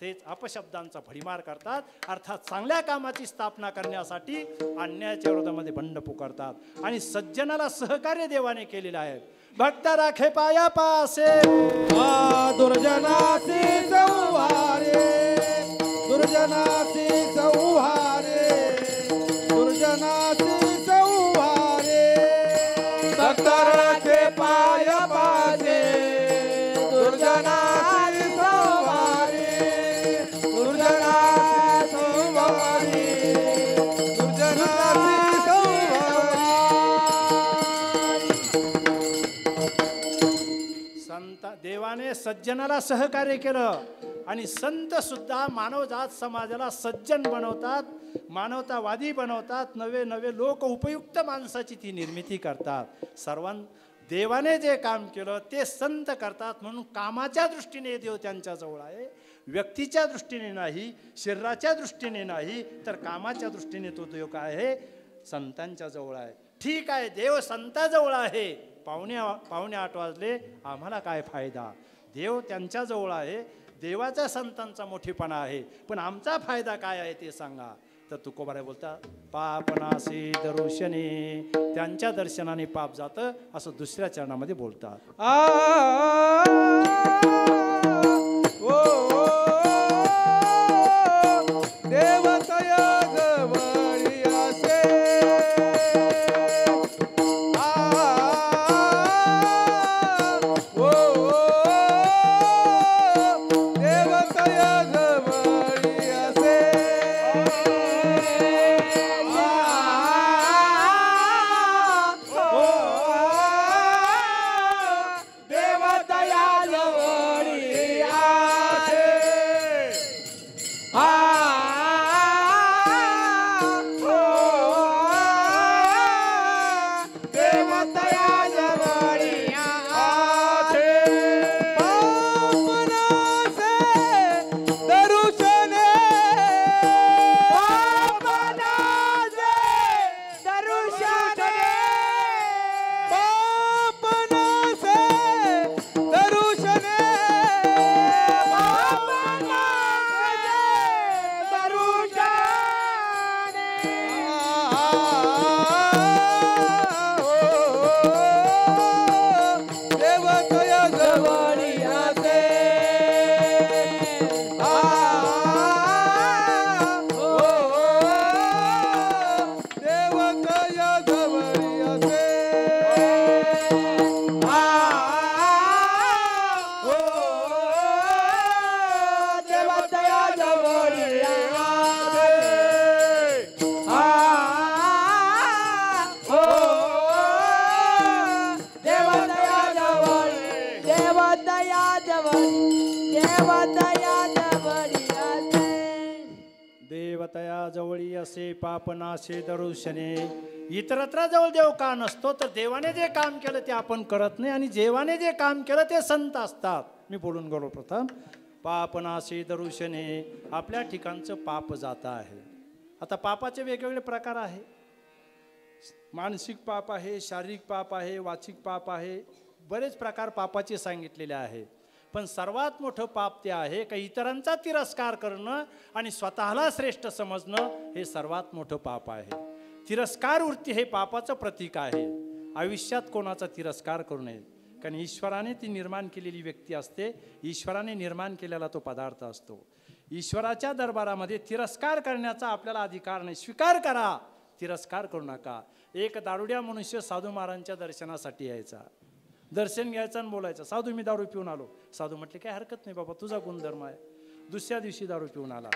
तेच अपशब्दांचा भडीमार करतात. अर्थात चांगल्या कामाची स्थापना करण्यासाठी अन्यायाच्या विरोधामध्ये बंड पुकारतात. आणि सज्जनाला सहकार्य देवाने केलेलं आहे. भक्त राखे पाया पासे, दुर्जनासी संहारे, दुर्जनासी संहारे, दुर्जनासी संहारे. भक्त राखे पाय पासे, दुर्जनासी संहारे, दुर्जनासी संहारे, दुर्जनासी संहारे. देवाने सज्जनाला सहकार्य केलं आणि संत सुद्धा मानवजात समाजाला सज्जन बनवतात, मानवतावादी बनवतात, नवे नवे लोक उपयुक्त माणसाची ती निर्मिती करतात. देवाने जे काम केलं ते संत करतात. म्हणून कामाच्या दृष्टीने देव त्यांच्या जवळ आहे, व्यक्तीच्या दृष्टीने नाही, शरीराच्या दृष्टीने नाही, तर कामाच्या दृष्टीने तो देव काय आहे, संतांच्या जवळ आहे. ठीक आहे, देव संताजवळ आहे. पावणे 8 वाजले, आम्हाला काय फायदा. देव त्यांच्या जवळ आहे, देवाचा संतांचा मोठेपणा आहे, पण आमचा फायदा काय आहे ते सांगा. तर तुकोबाराय बोलतात, पापनासे दर्शने, त्यांच्या दर्शनाने पाप जातं असं दुसऱ्या चरणामध्ये बोलतात. देवतया जवळी असे, देवतया जवळी असे, देवतया जवळी असे. देवतया जवळी आहे. पापनासे दर्शने, पापनासे दर्शने, पापनासे दर्शने, देवतया जवळी असे. देवतया जवळी असे. देवतया जवळी देवतया जवळी असे, पापनाशे दर्शने. इतरत्र जवळ देव का नसतो, तर देवाने जे काम केलं ते आपण करत नाही, आणि देवाने जे काम केलं ते संत असतात. मी बोलून गेलो प्रथम, पापनाशे दर्शने, आपल्या ठिकाणचं पाप जातं आहे. आता पापाचे वेगवेगळे प्रकार आहे. मानसिक पाप आहे, शारीरिक पाप आहे, वाचिक पाप आहे, बरेच प्रकार पापाचे सांगितलेले आहे. पण सर्वात मोठं पाप ते आहे का इतरांचा तिरस्कार करणं आणि स्वतःला श्रेष्ठ समजणं, हे सर्वात मोठं पाप आहे. तिरस्कार वृत्ती हे पापाचं प्रतीक आहे. आयुष्यात कोणाचा तिरस्कार करू नये, कारण ईश्वराने ती निर्माण केलेली व्यक्ती असते, ईश्वराने निर्माण केलेला तो पदार्थ असतो. ईश्वराच्या दरबारामध्ये तिरस्कार करण्याचा आपल्याला अधिकार नाही. स्वीकार करा, तिरस्कार करू नका. एक दारुड्या मनुष्य साधू महाराजांच्या दर्शनासाठी यायचा, दर्शन घ्यायचं आणि बोलायचं, साधू मी दारू पिऊन आलो. साधू म्हटले काय हरकत नाही बाबा, तुझा गुणधर्म आहे. दुसऱ्या दिवशी दारू पिऊन आला.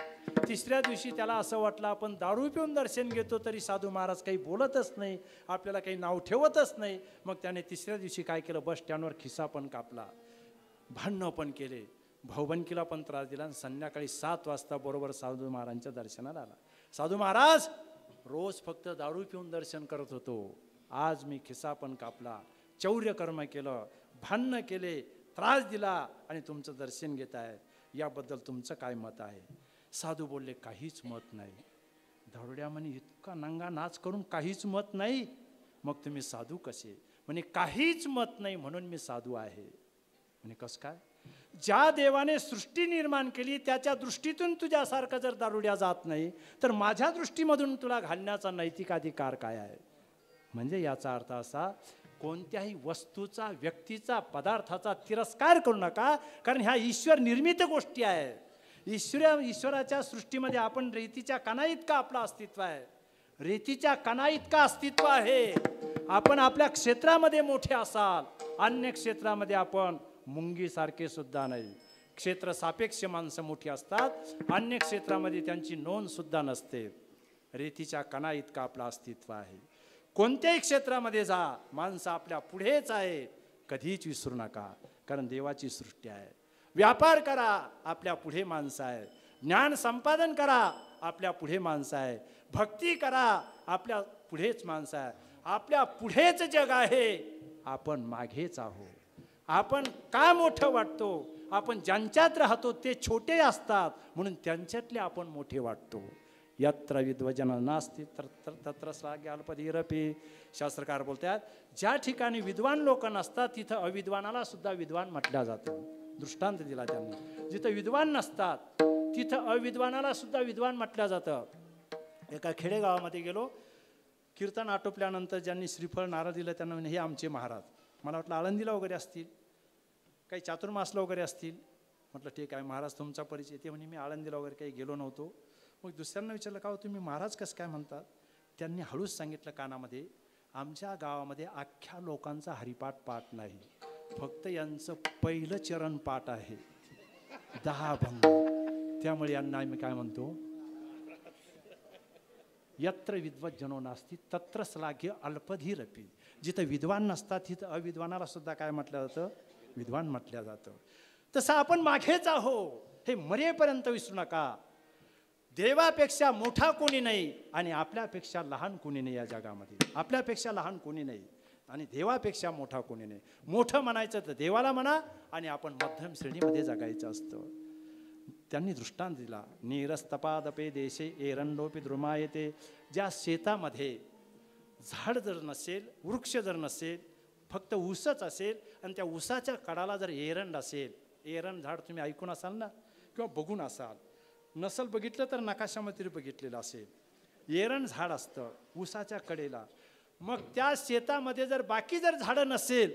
तिसऱ्या दिवशी त्याला असं वाटलं आपण दारू पिऊन दर्शन घेतो तरी साधू महाराज काही बोलतच नाही, आपल्याला काही नाव ठेवतच नाही. मग त्याने तिसऱ्या दिवशी काय केलं, बस स्टँडवर खिसा पण कापला, भांडणं पण केले, भाऊबंदकीला पण त्रास दिला. आणि संध्याकाळी 7 वाजता बरोबर साधू महाराजांच्या दर्शनाला आला. साधू महाराज रोज फक्त दारू पिऊन दर्शन करत होतो, आज मी खिसा पण कापला, चौर्यकर्म केलं, भांडणं केले, त्रास दिला आणि तुमचं दर्शन घेत आहे, याबद्दल तुमचं काय मत आहे? साधू बोलले, काहीच मत नाही. दारुड्या म्हणे, इतका नंगा नाच करून काहीच मत नाही, मग तुम्ही साधू कसे? म्हणे, काहीच मत नाही म्हणून मी साधू आहे. म्हणे, कसं काय? ज्या देवाने सृष्टी निर्माण केली त्याच्या दृष्टीतून तुझ्यासारखं जर दारुड्या जात नाही, तर माझ्या दृष्टीमधून तुला घालण्याचा नैतिक अधिकार काय आहे? म्हणजे याचा अर्थ असा, कोणत्याही वस्तूचा, व्यक्तीचा, पदार्थाचा तिरस्कार करू नका, कारण ह्या ईश्वर निर्मित गोष्टी आहे. ईश्वराच्या सृष्टीमध्ये आपण रेतीच्या कणा इतका आपलं अस्तित्व आहे, रेतीच्या कणा इतका अस्तित्व आहे. आपण आपल्या क्षेत्रामध्ये मोठे असाल, अन्य क्षेत्रामध्ये आपण मुंगीसारखे सुद्धा नाही. क्षेत्र सापेक्ष माणसं मोठी असतात, अन्य क्षेत्रामध्ये त्यांची नोंद सुद्धा नसते. रेतीच्या कणा इतका आपलं अस्तित्व आहे. कोणत्याही क्षेत्रामध्ये जा, माणसं आपल्या पुढेच आहे, कधीच विसरू नका, कारण देवाची सृष्टी आहे. व्यापार करा, आपल्या पुढे माणसं आहे. ज्ञान संपादन करा, आपल्या पुढे माणसं आहे. भक्ती करा, आपल्या पुढेच माणसं आहे. आपल्या पुढेच जग आहे, आपण मागेच आहोत. आपण का मोठं वाटतो? आपण ज्यांच्यात राहतो ते छोटे असतात, म्हणून त्यांच्यातले आपण मोठे वाटतो. यत्र विद्वजन नास्ति तत्र श्लाघ्य अल्पधीरपि. शास्त्रकार बोलतात, ज्या ठिकाणी विद्वान लोक नसतात तिथं अविद्वानाला सुद्धा विद्वान म्हटलं जातं. दृष्टांत दिला त्यांनी. जिथं विद्वान नसतात तिथं अविद्वानाला सुद्धा विद्वान म्हटलं जातं. एका खेडेगावामध्ये गेलो, कीर्तन आटोपल्यानंतर ज्यांनी श्रीफळ नारळ दिलं त्यांना म्हणे, हे आमचे महाराज. मला वाटलं आळंदीला वगैरे असतील, काही चातुर्मासला वगैरे असतील. म्हटलं ठीक आहे, महाराज तुमचा परिचय. ते म्हणे, मी आळंदीला वगैरे काही गेलो नव्हतो. मग दुसऱ्यांना विचारलं, का हो तुम्ही महाराज कसं काय म्हणतात? त्यांनी हळूच सांगितलं कानामध्ये, आमच्या गावामध्ये अख्ख्या लोकांचा हरिपाठ पाठ नाही, फक्त यांचं पहिलं चरण पाठ आहे, 10 भंग. त्यामुळे यांना आम्ही काय म्हणतो, यत्र विद्वज्जनो नास्ति तत्र श्लाघ्य अल्पधीरपि. जिथं विद्वान नसतात तिथं अविद्वानाला सुद्धा काय म्हटलं जातं, विद्वान म्हटलं जातं. तसं आपण मागेच आहो, हे मरेपर्यंत विसरू नका. देवापेक्षा मोठा कोणी नाही आणि आपल्यापेक्षा लहान कोणी नाही या जगामध्ये. आपल्यापेक्षा लहान कोणी नाही आणि देवापेक्षा मोठा कोणी नाही. मोठं म्हणायचं तर देवाला म्हणा, आणि आपण मध्यम श्रेणीमध्ये जगायचं असतं. त्यांनी दृष्टांत दिला, नीरस्तपादपे देशे एरंडोपी द्रुमायते. ज्या शेतामध्ये झाड जर नसेल, वृक्ष जर नसेल, फक्त ऊसच असेल आणि त्या ऊसाच्या कडाला जर एरंड असेल, एरंड झाड तुम्ही ऐकून असाल ना किंवा बघून असाल, नसल बघितलं तर नकाशामध्ये बघितलेलं असेल. एरंड झाड असतं ऊसाच्या कडेला. मग त्या शेतामध्ये जर बाकी जर झाडं नसेल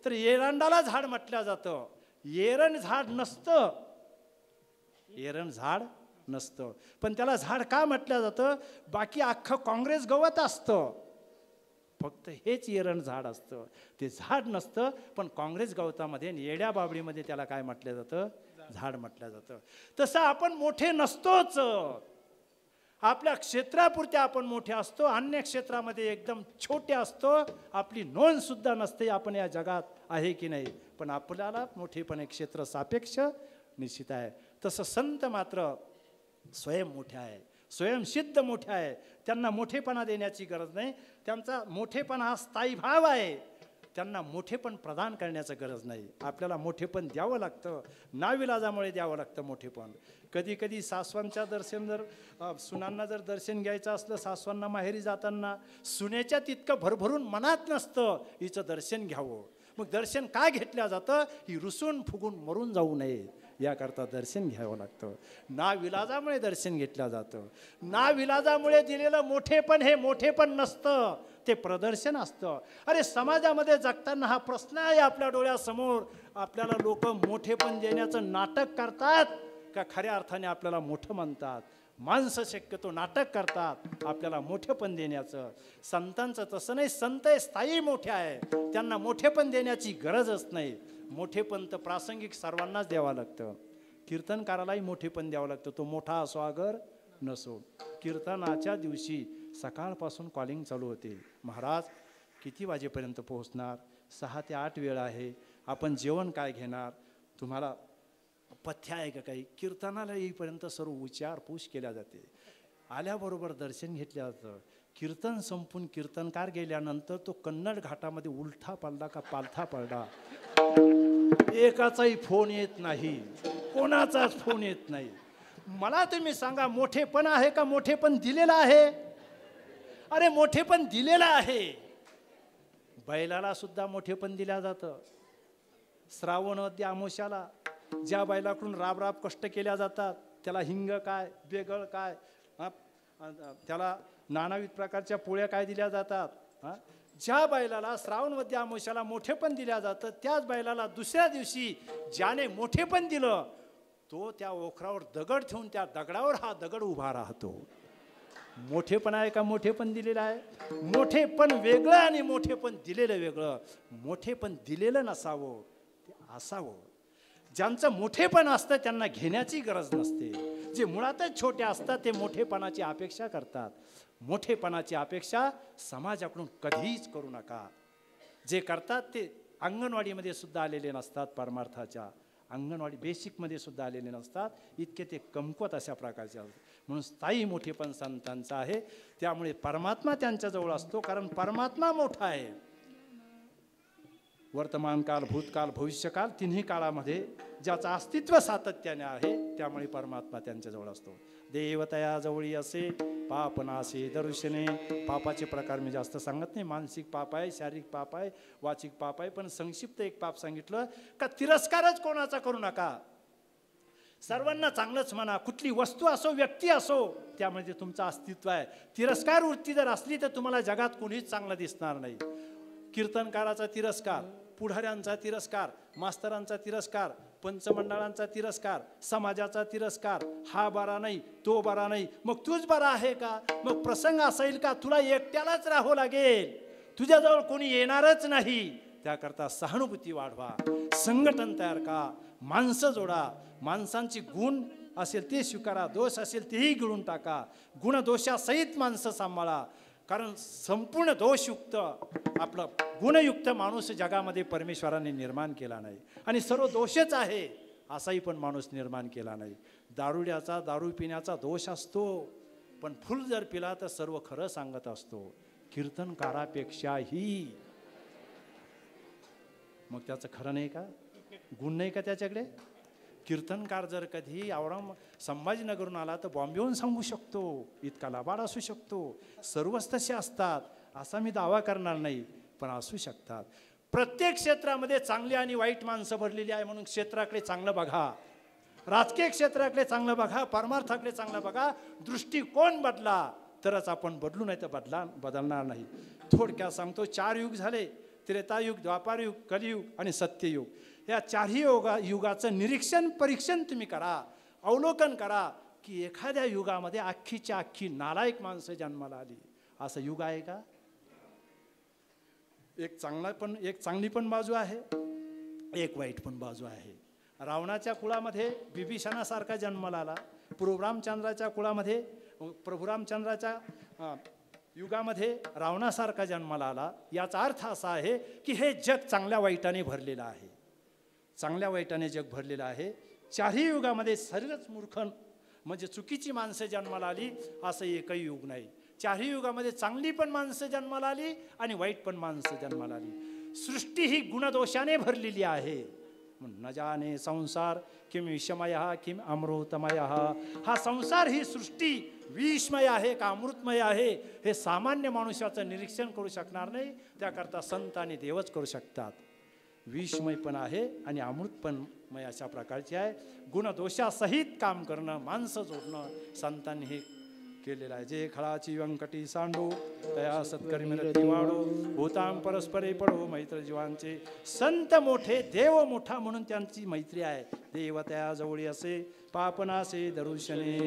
तर एरंडाला झाड म्हटलं जातं. एरंड झाड नसतं, एरंड झाड नसतं, पण त्याला झाड का म्हटलं जातं? बाकी अख्खं काँग्रेस गवत असतं, फक्त हेच एरंड झाड असतं. ते झाड नसतं, पण काँग्रेस गवतामध्ये येड्या बाबडीमध्ये त्याला काय म्हटलं जातं? झाड म्हटलं जातं. तसं आपण मोठे नसतोच. आपल्या क्षेत्रापुरते आपण मोठे असतो, अन्य क्षेत्रामध्ये एकदम छोटे असतो. आपली नोंद सुद्धा नसते आपण या जगात आहे की नाही, पण आपल्याला मोठेपणे क्षेत्र सापेक्ष निश्चित आहे. तसं संत मात्र स्वयं मोठे आहे, स्वयंसिद्ध मोठे आहे. त्यांना मोठेपणा देण्याची गरज नाही. त्यांचा मोठेपणा हा स्थायी भाव आहे. त्यांना मोठेपण प्रदान करण्याचं गरज नाही. आपल्याला मोठेपण द्यावं लागतं, नाविलाजामुळे द्यावं लागतं मोठेपण. कधी कधी सासवांच्या दर्शन जर सुनांना जर दर्शन घ्यायचं असलं, सासवांना माहेरी जाताना सुनेच्या तितकं भरभरून मनात नसतं हिचं दर्शन घ्यावं. मग दर्शन का घेतलं जातं? ही रुसून फुगून मरून जाऊ नये याकरता दर्शन घ्यावं लागतं. नाविलाजामुळे दर्शन घेतलं जातं. नाविलाजामुळे दिलेलं मोठेपण हे मोठेपण नसतं, ते प्रदर्शन असतं. अरे समाजामध्ये जगताना हा प्रश्न आहे आपल्या डोळ्यासमोर. आपल्याला लोक मोठेपण देण्याचं नाटक करतात का खऱ्या अर्थाने आपल्याला मोठं म्हणतात? माणसं शक्यतो नाटक करतात आपल्याला मोठेपण देण्याचं. संतांचं तसं नाही. संत हे स्थायी मोठे आहे, त्यांना मोठेपण देण्याची गरजच नाही. मोठेपण तर प्रासंगिक सर्वांनाच द्यावं लागतं. कीर्तनकारालाही मोठेपण द्यावं लागतं, तो मोठा असो अगर नसो. कीर्तनाच्या दिवशी सकाळपासून कॉलिंग चालू होते. महाराज किती वाजेपर्यंत पोहोचणार? 6 ते 8 वेळ आहे. आपण जेवण काय घेणार? तुम्हाला पथ्य आहे का काही? कीर्तनाला येईपर्यंत सर्व विचारपूस केल्या जाते. आल्याबरोबर दर्शन घेतलं जातं. कीर्तन संपून कीर्तनकार गेल्यानंतर तो कन्नड घाटामध्ये उलथा पडला का पालथा पडला, एकाचाही फोन येत नाही, कोणाचाच फोन येत नाही. मला तुम्ही सांगा, मोठेपण आहे का मोठेपण दिलेलं आहे? अरे मोठेपण दिलेलं आहे. बैलाला सुद्धा मोठेपण दिल्या जातं. श्रावण वद्य अमावस्याला ज्या बैलाकडून राब राब कष्ट केल्या जातात त्याला हिंग काय, बेगळ काय, त्याला नानाविध प्रकारच्या पोळ्या काय दिल्या जातात. ज्या बैलाला श्रावण वद्य अमावस्याला मोठेपण दिल्या जातं, त्याच बैलाला दुसऱ्या दिवशी ज्याने मोठेपण दिलं तो त्या ओखरावर दगड ठेवून त्या दगडावर हा दगड उभा राहतो. मोठेपण आहे का मोठेपण दिलेलं आहे? मोठेपण वेगळं आणि मोठेपण दिलेलं वेगळं. मोठेपण दिलेलं नसावं, ते असावं. ज्यांचं मोठेपण असतं त्यांना घेण्याची गरज नसते. जे मुळातच छोटे असतात ते मोठेपणाची अपेक्षा करतात. मोठेपणाची अपेक्षा समाजाकडून कधीच करू नका. जे करतात ते अंगणवाडीमध्ये सुद्धा आलेले नसतात, परमार्थाच्या अंगणवाडी बेसिकमध्ये सुद्धा आलेले नसतात. इतके ते कमकुवत अशा प्रकारचे असतात. म्हणून स्थायी मोठेपण संतांचं आहे. त्यामुळे परमात्मा त्यांच्याजवळ असतो, कारण परमात्मा मोठा आहे. वर्तमान काल, भूतकाल, भविष्यकाल तिन्ही काळामध्ये ज्याचं अस्तित्व सातत्याने आहे, त्यामुळे परमात्मा त्यांच्याजवळ असतो. देवतया जवळी असे पाप नासे दर्शने. पापाचे प्रकार मी जास्त सांगत नाही. मानसिक पाप आहे, शारीरिक पाप आहे, वाचिक पाप आहे. पण संक्षिप्त एक पाप सांगितलं का तिरस्कारच कोणाचा करू नका. सर्वांना चांगलंच म्हणा. कुठली वस्तू असो, व्यक्ती असो, त्यामध्ये तुमचं अस्तित्व आहे. तिरस्कार वृत्ती जर असली तर तुम्हाला जगात कोणीच चांगलं दिसणार नाही. कीर्तनकाराचा तिरस्कार, पुढाऱ्यांचा तिरस्कार, मास्तरांचा तिरस्कार, पंचमंडळांचा तिरस्कार, समाजाचा तिरस्कार, हा बरा नाही, तो बरा नाही, मग तूच बरा आहे का? मग प्रसंग असेल का तुला एकट्यालाच राहावं लागेल, तुझ्याजवळ कोणी येणारच नाही. त्याकरता सहानुभूती वाढवा, संघटन तयार का, माणसं जोडा. माणसांची गुण असेल ते स्वीकारा, दोष असेल तेही गिळून टाका. गुणदोषासहित माणसं सांभाळा. कारण संपूर्ण दोषयुक्त आपलं गुणयुक्त माणूस जगामध्ये परमेश्वराने निर्माण केला नाही. आणि सर्व दोषच आहे असाही पण माणूस निर्माण केला नाही. दारुड्याचा, दारू पिण्याचा दोष असतो, पण फुल जर पिला तर सर्व खरं सांगत असतो. कीर्तनकारापेक्षाही मग त्याचं खरं नाही का? गुण नाही का त्याच्याकडे? कीर्तनकार जर कधी संभाजीनगरहून आला तर बॉम्बेहून सांगू शकतो, इतका लाबाड असू शकतो. सर्वच तसे असतात असा मी दावा करणार नाही, पण असू शकतात. प्रत्येक क्षेत्रामध्ये चांगली आणि वाईट माणसं भरलेली आहे. म्हणून क्षेत्राकडे चांगलं बघा, राजकीय क्षेत्राकडे चांगलं बघा, परमार्थाकडे चांगलं बघा. दृष्टिकोन बदला तरच आपण बदलू, नाही तर बदलणार नाही. थोडक्यात सांगतो, 4 युग झाले: त्रेतायुग, द्वापारयुग, कलियुग आणि सत्ययुग. या 4ही युगाचं निरीक्षण परीक्षण तुम्ही करा, अवलोकन करा की एखाद्या युगामध्ये अख्खीच्या अख्खी नालायक माणसं जन्माला आली. असं युग आहे का? एक चांगली पण बाजू आहे, एक वाईट पण बाजू आहे. रावणाच्या कुळामध्ये बिभीषणासारखा जन्माला आला. प्रभुरामचंद्राच्या कुळामध्ये, प्रभुरामचंद्राच्या युगामध्ये रावणासारखा जन्माला आला. याचा अर्थ असा आहे की हे जग चांगल्या वाईटाने भरलेलं आहे. चांगल्या वाईटाने जग भरलेलं आहे. 4ही युगामध्ये सर्वच मूर्ख म्हणजे चुकीची माणसं जन्माला आली असं एकही युग नाही. 4ही युगामध्ये चांगली पण माणसं जन्माला आली आणि वाईट पण माणसं जन्माला आली. सृष्टी ही गुणदोषाने भरलेली आहे. न जाने संसार किम विषमय किम अमृतमय. हा संसार ही सृष्टी विषमय आहे का अमृतमय आहे हे सामान्य मनुष्याचं निरीक्षण करू शकणार नाही. त्याकरता संत आणि देवच करू शकतात. विषमय पण आहे आणि अमृत पण मय अशा प्रकारचे आहे. गुणदोषासहित काम करणं, माणसं जोडणं संतांनी हे केलेलं आहे. जे खळाची व्यंकटी सांडो तया सत्कर्मी मिळती वाढो, भूतांग परस्परे पडो मैत्र जीवांचे. संत मोठे, देव मोठा म्हणून त्यांची मैत्री आहे. देव तया जवळी असे पापनासे दर्शने.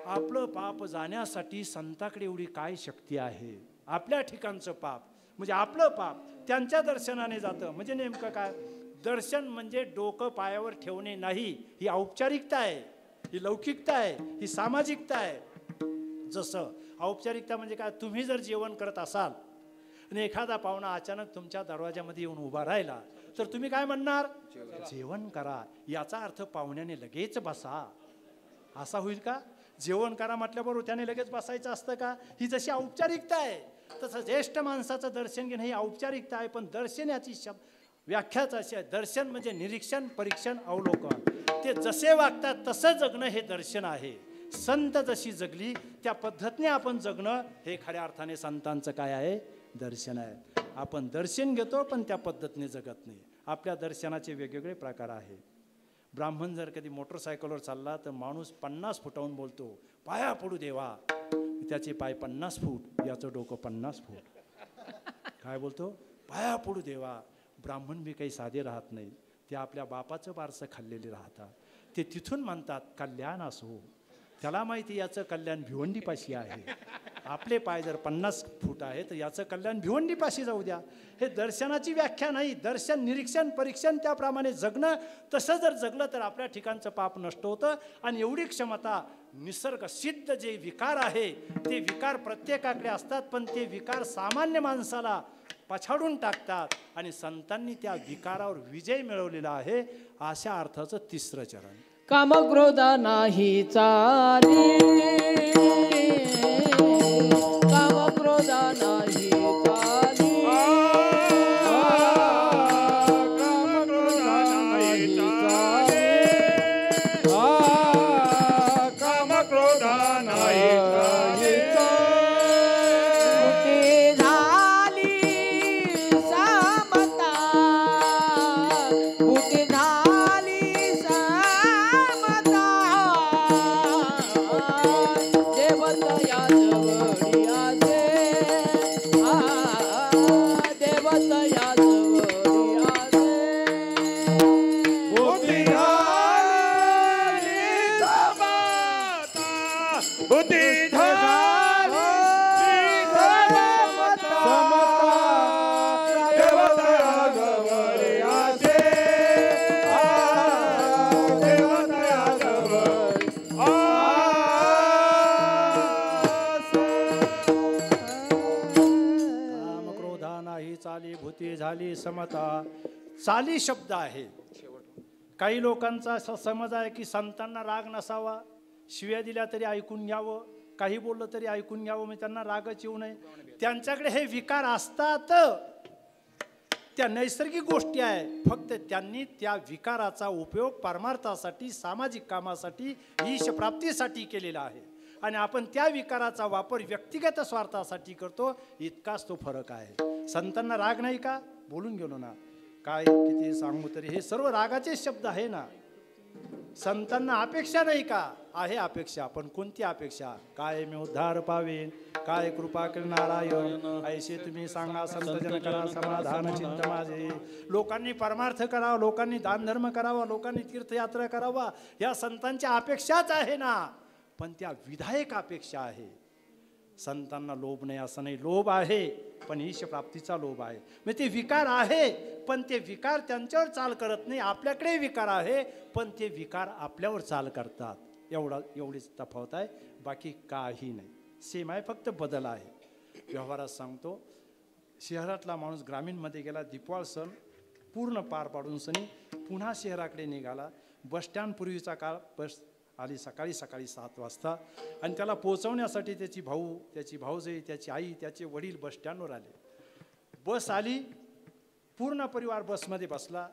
आपलं पाप जाण्यासाठी संताकडे एवढी काय शक्ती आहे? आपल्या ठिकाणचं पाप म्हणजे आपलं पाप त्यांच्या दर्शनाने जातं. म्हणजे नेमकं काय? दर्शन म्हणजे डोकं पायावर ठेवणे नाही. ही औपचारिकता आहे, ही लौकिकता आहे, ही सामाजिकता आहे. जसं औपचारिकता म्हणजे काय? तुम्ही जर जेवण करत असाल आणि एखादा पाहुणा अचानक तुमच्या दरवाजामध्ये येऊन उभा राहिला तर तुम्ही काय म्हणणार? जेवण करा. याचा अर्थ पाहुण्याने लगेच बसा असा होईल का? जेवण करा म्हटल्याबरोबर त्याने लगेच बसायचं असतं का? ही जशी औपचारिकता आहे तसं ज्येष्ठ माणसाचं दर्शन घेणं ही औपचारिकता आहे. पण दर्शन याची व्याख्याच अशी आहे, दर्शन म्हणजे निरीक्षण, परीक्षण, अवलोकन. ते जसे वागतात तसं जगणं हे दर्शन आहे. संत जशी जगली त्या पद्धतीने आपण जगणं हे खऱ्या अर्थाने संतांचं काय आहे? दर्शन आहे. आपण दर्शन घेतो पण त्या पद्धतीने जगत नाही. आपल्या दर्शनाचे वेगवेगळे प्रकार आहे. ब्राह्मण जर कधी मोटरसायकलवर चालला तर माणूस 50 फुटाहून बोलतो, पाया पडू देवा. त्याचे पाय 50 फूट, याचं डोकं 50 फूट. काय बोलतो? पाया पडू देवा. ब्राह्मण बी काही साधे राहत नाही, ते आपल्या बापाचं बारसं खाल्लेले राहतात. ते तिथून म्हणतात कल्याण असो. त्याला माहिती याचं कल्याण भिवंडीपाशी आहे. आपले पाय जर 50 फूट आहे तर याचं कल्याण भिवंडीपाशी जाऊ द्या. हे दर्शनाची व्याख्या नाही. दर्शन, निरीक्षण, परीक्षण, त्याप्रमाणे जगणं. तसं जर जगलं तर आपल्या ठिकाणचं पाप नष्ट होतं. आणि एवढी क्षमता निसर्ग सिद्ध जे विकार आहे ते विकार प्रत्येकाकडे असतात, पण ते विकार सामान्य माणसाला पछाडून टाकतात. आणि संतांनी त्या विकारावर विजय मिळवलेला आहे. अशा अर्थाचं तिसरं चरण. कामक्रोध नाही चाली, कामक्रोध नाही चाली, कामक्रोध नाही चाले, कामक्रोध नाही चाले. बुद्धी झाली समता, बुद्धी झाली समता, देवतया जवळी आसे, देवतया जवळी आसे. बुद्धी झाली समता, बुद्धी झाली समता, देवतया जवळी आसे, देवतया जवळी काम क्रोधा नाही चाली, भूती झाली समता. चाली शब्द आहे. काही लोकांचा असा समज आहे की संतांना राग नसावा, शिव्या दिल्या तरी ऐकून घ्यावं, काही बोललं तरी ऐकून घ्यावं, मी त्यांना रागच येऊ नये. त्यांच्याकडे हे विकार असतात, त्या नैसर्गिक गोष्टी आहे. फक्त त्यांनी त्या विकाराचा उपयोग परमार्थासाठी, सामाजिक कामासाठी, ईशप्राप्तीसाठी केलेला आहे. आणि आपण त्या विकाराचा वापर व्यक्तिगत स्वार्थासाठी करतो, इतकाच तो फरक आहे. संतांना राग नाही का? बोलून गेलो ना. काय किती सांगू तरी हे सर्व रागाचे शब्द आहे ना. संतांना अपेक्षा नाही का? आहे अपेक्षा. पण कोणती अपेक्षा? काय मी उद्धार पावेन, काय कृपा करणारायण, ऐसे तुम्ही सांगा संतजन करा समाधान चिंत माझे. लोकांनी परमार्थ करावा, लोकांनी दानधर्म करावा, लोकांनी तीर्थयात्रा करावा, या संतांच्या अपेक्षाच आहे ना. पण त्या विधायक अपेक्षा आहे. संतांना लोभ नाही असं नाही, लोभ आहे पण ईशप्राप्तीचा लोभ आहे. म्हणजे ते विकार आहे पण ते विकार त्यांच्यावर चाल करत नाही. आपल्याकडे विकार आहे पण ते विकार आपल्यावर चाल करतात. एवढीच तफावत आहे, बाकी काही नाही. सेम आहे, फक्त बदल आहे. व्यवहारात सांगतो, शहरातला माणूस ग्रामीणमध्ये गेला, दीपवाळ सण पूर्ण पार पाडून सनी पुन्हा शहराकडे निघाला. बसस्टँड पूर्वीचा काळ, बस आली सकाळी 7 वाजता आणि त्याला पोहोचवण्यासाठी त्याची भाऊ, त्याची भाऊजाई, त्याची आई, त्याचे वडील बसस्टँडवर आले. बस आली, पूर्ण परिवार बसमध्ये बसला.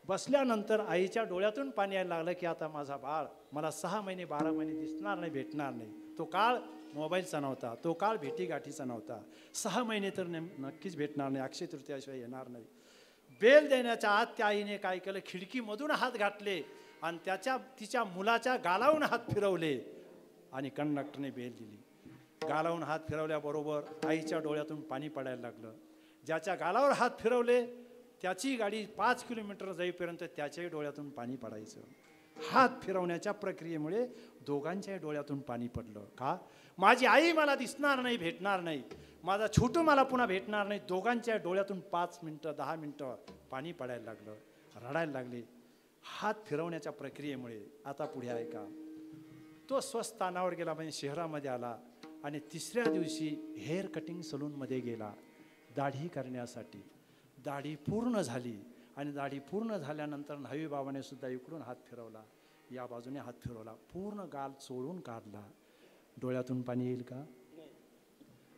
बसल्यानंतर आईच्या डोळ्यातून पाणी यायला लागलं की आता माझा बाळ मला 6 महिने 12 महिने दिसणार नाही, भेटणार नाही. तो काळ मोबाईलचा नव्हता, तो काळ भेटीगाठीचा नव्हता. 6 महिने तर नक्कीच भेटणार नाही, अक्षय तृतीयाशिवाय येणार नाही. बेल देण्याच्या आत त्या आईने काय केलं, खिडकीमधून हात घातले आणि तिच्या मुलाच्या गालावून हात फिरवले आणि कंडक्टरने बेल दिली. गालावून हात फिरवल्याबरोबर आईच्या डोळ्यातून पाणी पडायला लागलं. ज्याच्या गालावर हात फिरवले त्याची गाडी 5 किलोमीटर जाईपर्यंत त्याच्याही डोळ्यातून पाणी पडायचं. हात फिरवण्याच्या प्रक्रियेमुळे दोघांच्याही डोळ्यातून पाणी पडलं. का? माझी आई मला दिसणार नाही, भेटणार नाही, माझा छोटू मला पुन्हा भेटणार नाही. दोघांच्या डोळ्यातून 5 मिनटं 10 मिनटं पाणी पडायला लागलं, रडायला लागले हात फिरवण्याच्या प्रक्रियेमुळे. आता पुढे आहे का, तो स्वस्थानावर गेला, म्हणजे शहरामध्ये आला आणि 3ऱ्या दिवशी हेअर कटिंग सलूनमध्ये गेला दाढी करण्यासाठी. दाढी पूर्ण झाली आणि दाढी पूर्ण झाल्यानंतर न्हावी बाबाने सुद्धा इकडून हात फिरवला, या बाजूने हात फिरवला, पूर्ण गाल चोळून काढला डोळ्यातून पाणी येईल का?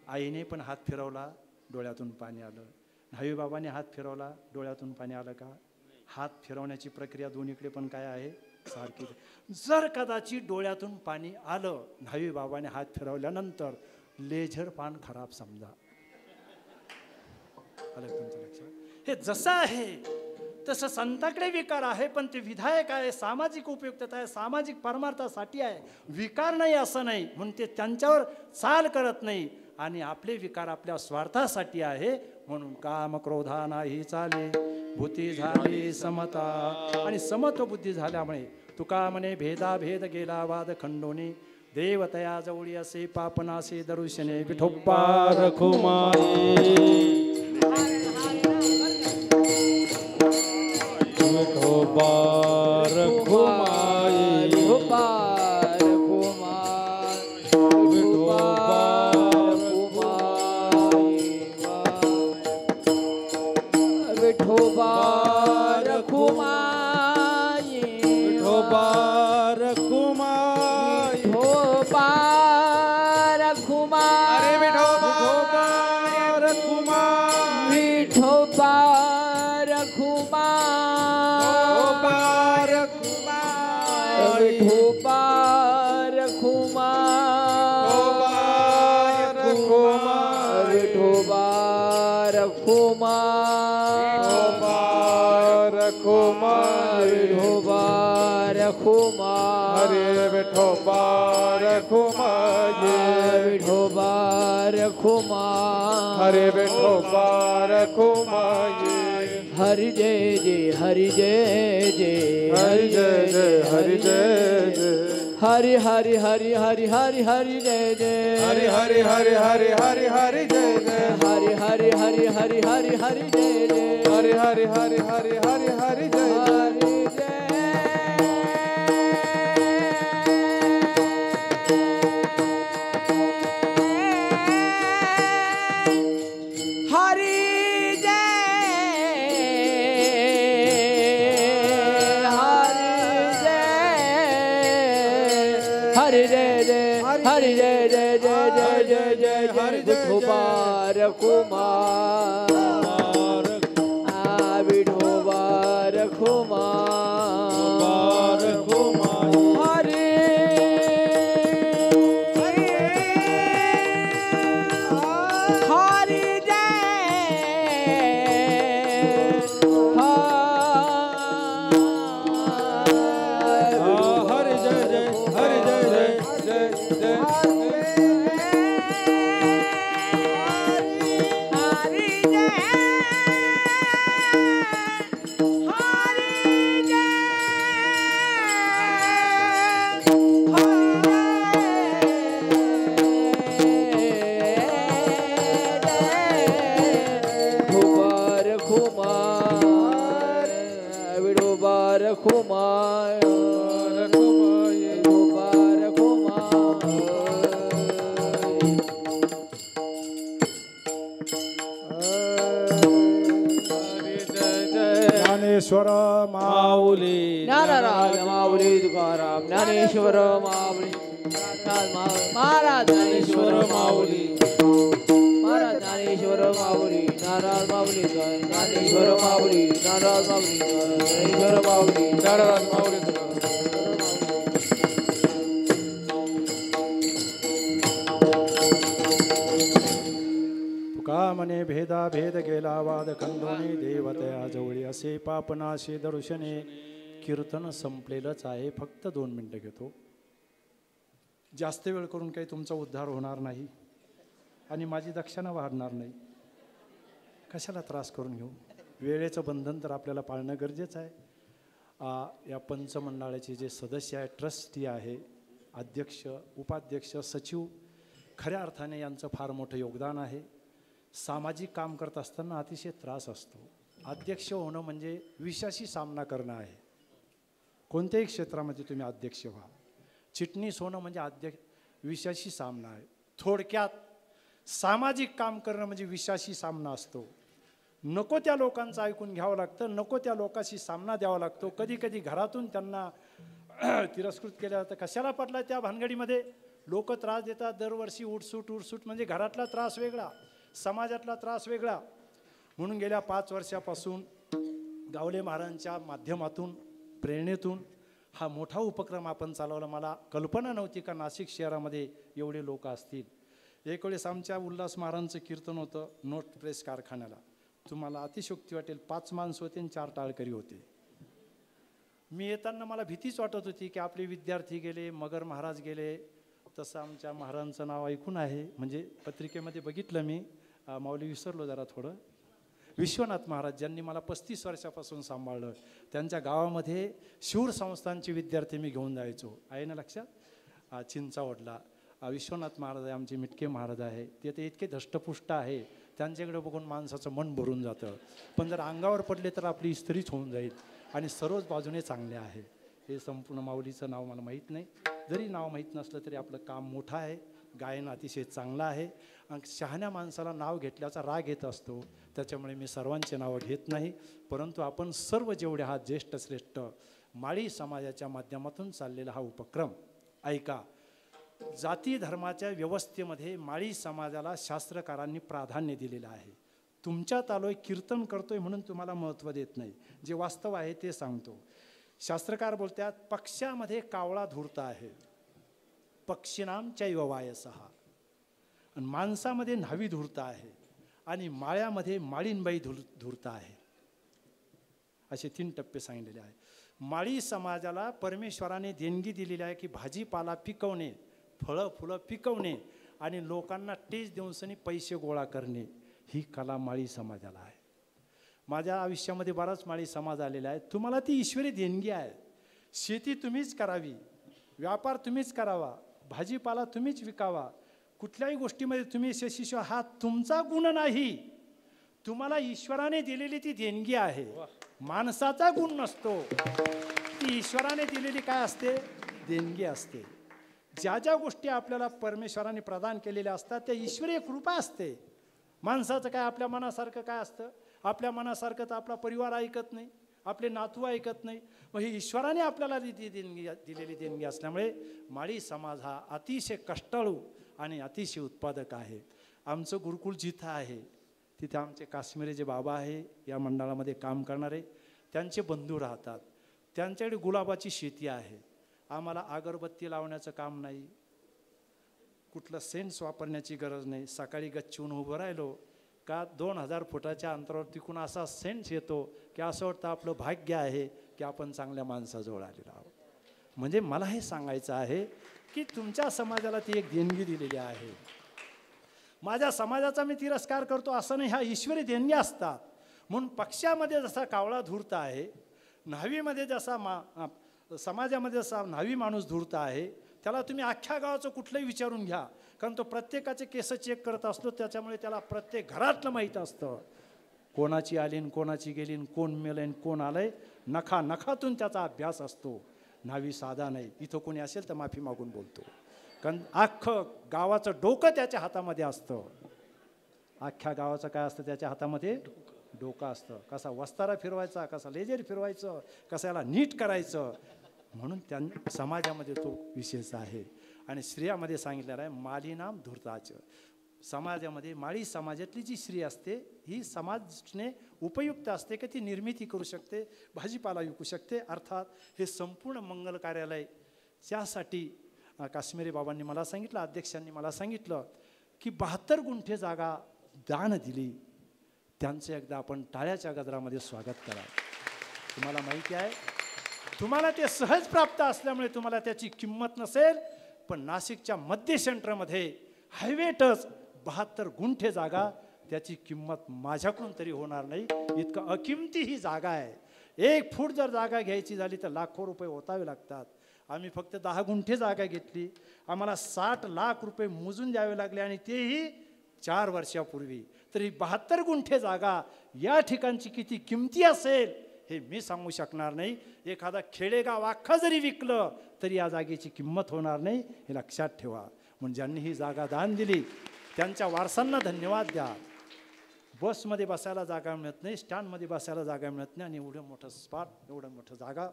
आईने पण हात फिरवला, डोळ्यातून पाणी आलं. न्हावी बाबाने हात फिरवला, डोळ्यातून पाणी आलं का? हात फिरवण्याची प्रक्रिया दोन्हीकडे पण काय आहे? सारखी. जर कदाचित डोळ्यातून पाणी आलं न्हावी बाबाने हात फिरवल्यानंतर, लेझर पान खराब समजा. आलं तुमच्या लक्षात? हे जसं आहे तसं संताकडे विकार आहे, पण ते विधायक आहे, सामाजिक उपयुक्तता आहे, सामाजिक परमार्थासाठी आहे. विकार नाही असं नाही, म्हणून ते त्यांच्यावर चाल करत नाही. आणि आपले विकार आपल्या स्वार्थासाठी आहे, म्हणून काम क्रोधा नाही चाले, भूती झाली समता. आणि समत्व बुद्धी झाल्यामुळे तुका म्हणे भेदाभेद गेला वाद खंडोनी, देवतया जवळी असे पापनासे दरुशने विठोप्पा रखुमाई विठोबा रखुमाई विठोबा रखुमाई विठोबा रखुमाई विठोबा रखुमाई अरे विठोबा रखुमाई विठोबा रखुमाई विठोबा रखुमाई विठोबा रखुमाई विठोबा रखुमाई हरे विठोबा रखुमाई विठोबा रखुमाई हरे विठोबा रखुमाई हरि जय जय हरि जय जय हरि जय जय हरि जय जय हरि हरि हरि हरि हरि हरि जय जय हरि हरि हरि हरि हरि हरि जय जय हरि हरि हरि हरि हरि हरि जय जय हरि हरि हरि हरि हरि हरि जय जय हरि जय हरि हरि जय जय हरि जय जय जय जय जय जय जय विठोबा रखुमाई विठोबा रखुमाई हरि हरि हरि जय जय हरि जय जय जय जय ज्ञानेश्वर माऊली ज्ञानराज माऊली तुकाराम ज्ञानेश्वर माऊली महाराज ज्ञानेश्वर माऊली महाराज ज्ञानेश्वर माऊली नाराज माऊली ज्ञानेश्वर माऊली नाराज माऊली ज्ञानेश्वर माऊली नाराज माऊली तुका म्हणे भेदा भेद गेला वाद खंडोने, देवतया जवळी असे पापनाशे दर्शने. कीर्तन संपलेलंच आहे, फक्त 2 मिनटं घेतो. जास्त वेळ करून काही तुमचा उद्धार होणार नाही आणि माझी दक्षिणा वाढणार नाही. कशाला त्रास करून घेऊ? वेळेचं बंधन तर आपल्याला पाळणं गरजेचं आहे. या पंचमंडळाचे जे सदस्य आहे, ट्रस्टी आहे, अध्यक्ष, उपाध्यक्ष, सचिव, खऱ्या अर्थाने यांचं फार मोठं योगदान आहे. सामाजिक काम करत असताना अतिशय त्रास असतो. अध्यक्ष होणं म्हणजे विषयाशी सामना करणं आहे. कोणत्याही क्षेत्रामध्ये तुम्ही अध्यक्ष व्हा. चिटणीस होणं म्हणजे विषयाशी सामना आहे. थोडक्यात सामाजिक काम करणं म्हणजे विषयाशी सामना असतो. नको त्या लोकांचं ऐकून घ्यावं लागतं, नको त्या लोकांशी सामना द्यावा लागतो. कधी कधी घरातून त्यांना तिरस्कृत केलं जातं. कशाला पडला त्या भानगडीमध्ये? लोक त्रास देतात दरवर्षी, उठसूट म्हणजे घरातला त्रास वेगळा, समाजातला त्रास वेगळा. म्हणून गेल्या 5 वर्षापासून गावले महाराजांच्या माध्यमातून, प्रेरणेतून हा मोठा उपक्रम आपण चालवला. मला कल्पना नव्हती का नाशिक शहरामध्ये एवढे लोक असतील. एक वेळेस आमच्या उल्हास महाराजांचं कीर्तन होतं नोट प्रेस कारखान्याला. तुम्हाला अतिशयोक्ती वाटेल, 5 माणसं होते आणि 4 टाळकरी होते. मी येताना मला भीतीच वाटत होती की आपले विद्यार्थी गेले, मगर महाराज गेले. तसं आमच्या महाराजांचं नाव ऐकून आहे, म्हणजे पत्रिकेमध्ये बघितलं मी, माऊली विसरलो जरा थोडं. विश्वनाथ महाराज ज्यांनी मला 35 वर्षापासून सांभाळलं, त्यांच्या गावामध्ये शूर संस्थांचे विद्यार्थी मी घेऊन जायचो. आहे ना लक्षात? चिंचावडला विश्वनाथ महाराज आहे, आमचे मिटके महाराज आहे. ते तर इतके धष्टपुष्ट आहे, त्यांच्याकडे बघून माणसाचं मन भरून जातं. पण जर अंगावर पडले तर आपली इस्त्रीच होऊन जाईल. आणि सर्वच बाजूने चांगले आहे. हे संपूर्ण माऊलीचं नाव मला माहीत नाही. जरी नाव माहीत नसलं तरी आपलं काम मोठं आहे, गायन अतिशय चांगलं आहे. आणि शहाण्या माणसाला नाव घेतल्याचा राग येत असतो, त्याच्यामुळे मी सर्वांचे नावं घेत नाही. परंतु आपण सर्व जेवढे आहात ज्येष्ठ श्रेष्ठ, माळी समाजाच्या माध्यमातून चाललेला हा उपक्रम ऐका. जाती धर्माच्या व्यवस्थेमध्ये माळी समाजाला शास्त्रकारांनी प्राधान्य दिलेलं आहे. तुमच्यात आलोय, कीर्तन करतोय म्हणून तुम्हाला महत्त्व देत नाही, जे वास्तव आहे ते सांगतो. शास्त्रकार बोलतात, पक्ष्यामध्ये कावळा धूर्त आहे, पक्षीनाम चैव वायसः. आणि माणसामध्ये न्हावी धूर्त आहे, आणि माळ्यामध्ये माळीनबाई धूर्त आहे. असे 3 टप्पे सांगितलेले आहे. माळी समाजाला परमेश्वराने देणगी दिलेली आहे की भाजीपाला पिकवणे, फळं फुलं पिकवणे आणि लोकांना टेज देऊनसनी पैसे गोळा करणे, ही कला माळी समाजाला आहे. माझ्या आयुष्यामध्ये बराच माळी समाज आलेला आहे. तुम्हाला ती ईश्वरी देणगी आहे. शेती तुम्हीच करावी, व्यापार तुम्हीच करावा, भाजीपाला तुम्हीच विकावा, कुठल्याही गोष्टीमध्ये तुम्ही यशस्वी. हा तुमचा गुण नाही, तुम्हाला ईश्वराने दिलेली ती देणगी आहे. माणसाचा गुण नसतो, ती ईश्वराने दिलेली काय असते? देणगी असते. ज्या ज्या गोष्टी आपल्याला परमेश्वराने प्रदान केलेल्या असतात त्या ईश्वरीय कृपा असते. माणसाचं काय आपल्या मनासारखं काय असतं? आपल्या मनासारखं तर आपला परिवार ऐकत नाही, आपले नातू ऐकत नाही. मग ही ईश्वराने आपल्याला दिलेली देणगी असल्यामुळे माळी समाज हा अतिशय कष्टाळू आणि अतिशय उत्पादक आहे. आमचं गुरुकुल जिथं आहे तिथे आमचे काश्मीरी जे बाबा आहे, या मंडळामध्ये काम करणारे, त्यांचे बंधू राहतात. त्यांच्याकडे गुलाबाची शेती आहे. आम्हाला अगरबत्ती लावण्याचं काम नाही, कुठलं सेंट्स वापरण्याची गरज नाही. सकाळी गच्चून उभं राहिलो का 2000 फुटाच्या अंतरावर तिकून असा सेंट्स येतो की असं वाटतं आपलं भाग्य आहे की आपण चांगल्या माणसाजवळ आलेलो आहोत. म्हणजे मला हे सांगायचं आहे की तुमच्या समाजाला ती एक देणगी दिलेली आहे. माझ्या समाजाचा मी तिरस्कार करतो असं नाही, ह्या ईश्वरी देणगी असतात. म्हणून पक्षामध्ये जसा कावळा धूर्त आहे, न्हावीमध्ये जसा समाजामध्ये जसा न्हावी माणूस धूर्त आहे, त्याला तुम्ही अख्ख्या गावाचं कुठलंही विचारून घ्या, कारण तो प्रत्येकाचे केस चेक करत असतो. त्याच्यामुळे त्याला प्रत्येक घरातलं माहीत असतं, कोणाची आली न कोणाची गेली न कोण मेलंय न कोण आलंय. नखातून त्याचा अभ्यास असतो. न्हावी साधा नाही. इथं कोणी असेल तर माफी मागून बोलतो, कारण अख्खं गावाचं डोकं त्याच्या हातामध्ये असतं. अख्ख्या गावाचं काय असतं? त्याच्या हातामध्ये डोकं असतं. कसा वस्तारा फिरवायचा, कसा लेजर फिरवायचं, कसं याला नीट करायचं. म्हणून त्या समाजामध्ये तो विशेष आहे. आणि स्त्रियामध्ये सांगितलेलं आहे मालीनाम धूर्ताच. समाजामध्ये माळी समाजातली जी स्त्री असते ही समाजने उपयुक्त असते की ती निर्मिती करू शकते, भाजीपाला विकू शकते. अर्थात हे संपूर्ण मंगल कार्यालय त्यासाठी काश्मीरी बाबांनी मला सांगितलं, अध्यक्षांनी मला सांगितलं की 72 गुंठे जागा दान दिली. त्यांचं एकदा आपण टाळ्याच्या गजरामध्ये स्वागत करा. तुम्हाला माहिती आहे, तुम्हाला ते सहज प्राप्त असल्यामुळे तुम्हाला त्याची किंमत नसेल, पण नाशिकच्या मध्य सेंटरमध्ये हायवे टच 72 गुंठे जागा, त्याची किंमत माझ्याकडून तरी होणार नाही. इतकं अकिमती ही जागा आहे. 1 फूट जर जागा घ्यायची झाली तर लाखो रुपये ओतावे लागतात. आम्ही फक्त 10 गुंठे जागा घेतली, आम्हाला 60 लाख रुपये मोजून द्यावे लागले, आणि तेही 4 वर्षापूर्वी. तरी 72 गुंठे जागा या ठिकाणची किती किमती असेल हे मी सांगू शकणार नाही. एखादा खेडेगाव अख्खा जरी विकलं तरी या जागेची किंमत होणार नाही, हे लक्षात ठेवा. म्हणून ज्यांनी ही जागा दान दिली त्यांच्या वारसांना धन्यवाद द्या. बसमध्ये बसायला जागा मिळत नाही, स्टँडमध्ये बसायला जागा मिळत नाही, आणि एवढं मोठं स्पॉट, एवढं मोठं जागा.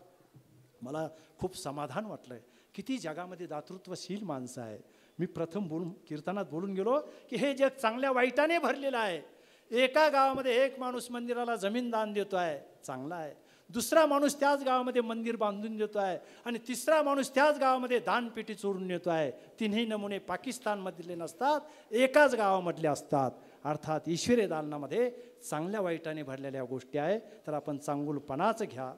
मला खूप समाधान वाटलं. किती जगामध्ये दातृत्वशील माणसं आहे. मी प्रथम कीर्तनात बोलून गेलो की हे जग चांगल्या वाईटाने भरलेलं आहे. एका गावामध्ये एक माणूस मंदिराला जमीन दान देतो आहे, चांगला आहे. दुसरा माणूस त्याच गावामध्ये मंदिर बांधून देतो आहे आणि तिसरा माणूस त्याच गावामध्ये दानपेटी चोरून नेतो आहे. तिन्ही नमुने पाकिस्तानमधले नसतात, एकाच गावामधले असतात. अर्थात ईश्वरी दालनामध्ये चांगल्या वाईटाने भरलेल्या गोष्टी आहे. तर आपण चांगुलपणाचं घ्या.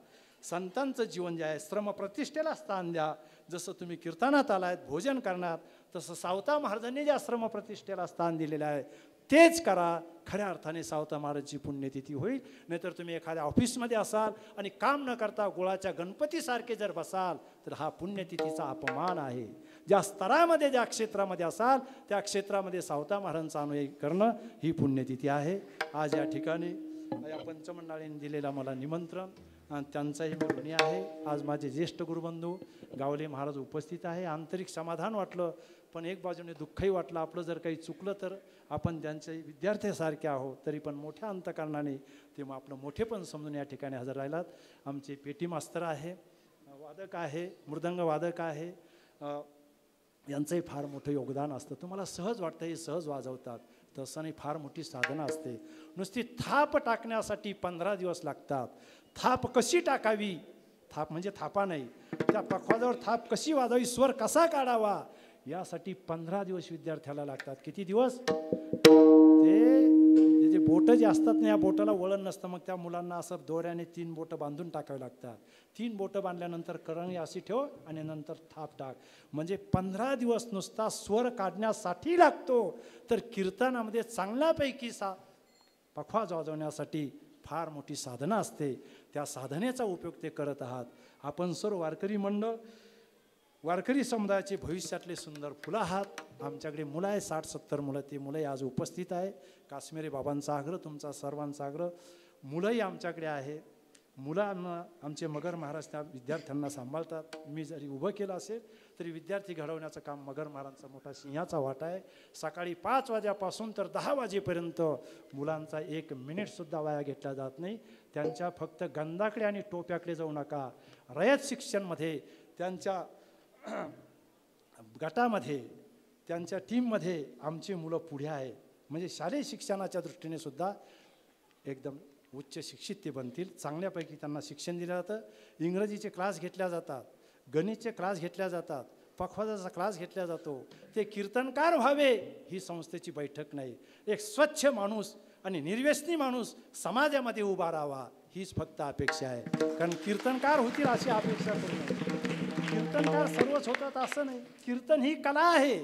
संतांचं जीवन जे आहे श्रमप्रतिष्ठेला स्थान द्या. जसं तुम्ही कीर्तनात आलात, भोजन करणार, तसं सावता महाराजांनी ज्या श्रमप्रतिष्ठेला स्थान दिलेलं आहे तेच करा. खऱ्या अर्थाने सावता महाराजची पुण्यतिथी होईल. नाहीतर तुम्ही एखाद्या ऑफिसमध्ये असाल आणि काम न करता गुळाच्या गणपतीसारखे जर बसाल तर हा पुण्यतिथीचा अपमान आहे. ज्या स्तरामध्ये ज्या क्षेत्रामध्ये असाल त्या क्षेत्रामध्ये सावता महाराजांचा अनुयायी करणं ही पुण्यतिथी आहे. आज या ठिकाणी या पंचमंडळींनी दिलेलं मला निमंत्रण आणि त्यांचाही मी ऋणी आहे. आज माझे ज्येष्ठ गुरुबंधू गावले महाराज उपस्थित आहे. आंतरिक समाधान वाटलं, पण एक बाजूने दुःखही वाटलं. आपलं जर काही चुकलं तर आपण त्यांचे विद्यार्थ्यासारखे आहोत, तरी पण मोठ्या अंतकरणाने ते मग आपलं मोठेपण समजून या ठिकाणी हजर राहिलात. आमचे पेटी मास्तर आहे, वादक आहे, मृदंग वादक आहे, यांचंही फार मोठं योगदान असतं. तुम्हाला सहज वाटतं हे सहज वाजवतात, तसं नाही, फार मोठी साधना असते. नुसती थाप टाकण्यासाठी 15 दिवस लागतात. थाप कशी टाकावी, थाप म्हणजे थापा नाही, त्या पखवाजावर थाप कशी वाजावी, स्वर कसा काढावा, यासाठी 15 दिवस विद्यार्थ्याला लागतात. किती दिवस? ते जे बोटं जे असतात ना, या बोटाला वळण नसतं, मग त्या मुलांना असं दोऱ्याने 3 बोटं बांधून टाकावी लागतात. 3 बोटं बांधल्यानंतर करंगी अशी ठेव आणि नंतर थाप टाक. म्हणजे 15 दिवस नुसता स्वर काढण्यासाठी लागतो. तर कीर्तनामध्ये चांगल्यापैकी पखवाज वाजवण्यासाठी फार मोठी साधना असते. त्या साधनेचा उपयोग ते करत आहात. आपण सर्व वारकरी मंडळ, वारकरी समुदायाचे भविष्यातले सुंदर फुलं आहात. आमच्याकडे मुलं आहे, 60-70 मुलं. ते मुलंही आज उपस्थित आहे. काश्मीरी बाबांचा आग्रह, तुमचा सर्वांचा आग्रह. मुलंही आमच्याकडे आहे. मुलांना आमचे मगर महाराज त्या विद्यार्थ्यांना सांभाळतात. मी जरी उभं केलं असेल तरी विद्यार्थी घडवण्याचं काम मगर महाराजांचा मोठा सिंहाचा वाटा आहे. सकाळी 5 वाजेपासून तर 10 वाजेपर्यंत मुलांचा 1 मिनिटसुद्धा वाया घेतला जात नाही. त्यांच्या फक्त गंधाकडे आणि टोप्याकडे जाऊ नका. रयत शिक्षणमध्ये, त्यांच्या गटामध्ये, त्यांच्या टीममध्ये आमची मुलं पुढे आहे. म्हणजे शालेय शिक्षणाच्या दृष्टीने सुद्धा एकदम उच्च शिक्षित ते बनतील. चांगल्यापैकी त्यांना शिक्षण दिलं जातं. इंग्रजीचे क्लास घेतल्या जातात, गणितचे क्लास घेतल्या जातात, पखवाजाचा क्लास घेतला जातो. ते कीर्तनकार व्हावे ही संस्थेची बैठक नाही. एक स्वच्छ माणूस आणि निर्व्यसनी माणूस समाजामध्ये उभा राहावा हीच फक्त अपेक्षा आहे. कारण कीर्तनकार होतील अशी अपेक्षा करू नये. कीर्तनकार सर्वच होतात असं नाही. कीर्तन ही कला आहे.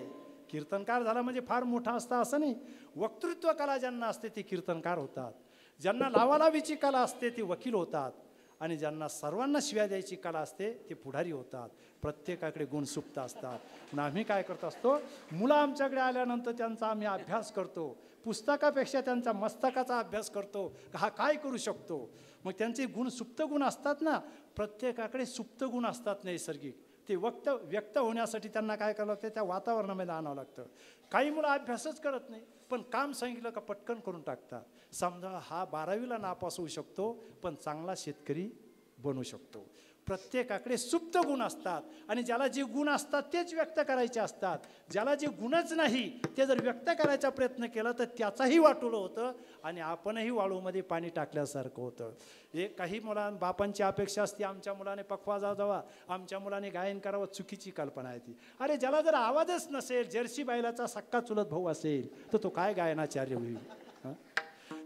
कीर्तनकार झाला म्हणजे फार मोठा असता असं नाही. वक्तृत्व कला ज्यांना असते ते कीर्तनकार होतात. ज्यांना लावालावीची कला असते ते वकील होतात. आणि ज्यांना सर्वांना शिव्या द्यायची कला असते ते पुढारी होतात. प्रत्येकाकडे गुण सुप्त असतात. पण आम्ही काय करत असतो, मुलं आमच्याकडे आल्यानंतर त्यांचा आम्ही अभ्यास करतो. पुस्तकापेक्षा त्यांचा मस्तकाचा अभ्यास करतो. हा काय करू शकतो. मग त्यांचे गुण, सुप्त गुण असतात ना, प्रत्येकाकडे सुप्त गुण असतात नैसर्गिक. ते व्यक्त होण्यासाठी त्यांना काय करावं लागतं, त्या वातावरणामध्ये आणावं लागतं. काही मुलं अभ्यासच करत नाही, पण काम सांगितलं का पटकन करून टाकतात. समजा हा 12वीला नापास होऊ शकतो, पण चांगला शेतकरी बनू शकतो. प्रत्येकाकडे सुप्त गुण असतात आणि ज्याला जे गुण असतात तेच व्यक्त करायचे असतात. ज्याला जे गुणच नाही ते जर व्यक्त करायचा प्रयत्न केला तर त्याचाही वाटोळं होतं आणि आपणही वाळूमध्ये पाणी टाकल्यासारखं होतं. काही बापांची अपेक्षा असते, आमच्या मुलाने पखवाज वाजवावा, आमच्या मुलाने गायन करावं. चुकीची कल्पना आहे ती. अरे ज्याला जर आवाजच नसेल, जर्सी बैलाचा सक्का चुलत भाऊ असेल तर तो काय गायनाचार्य होईल.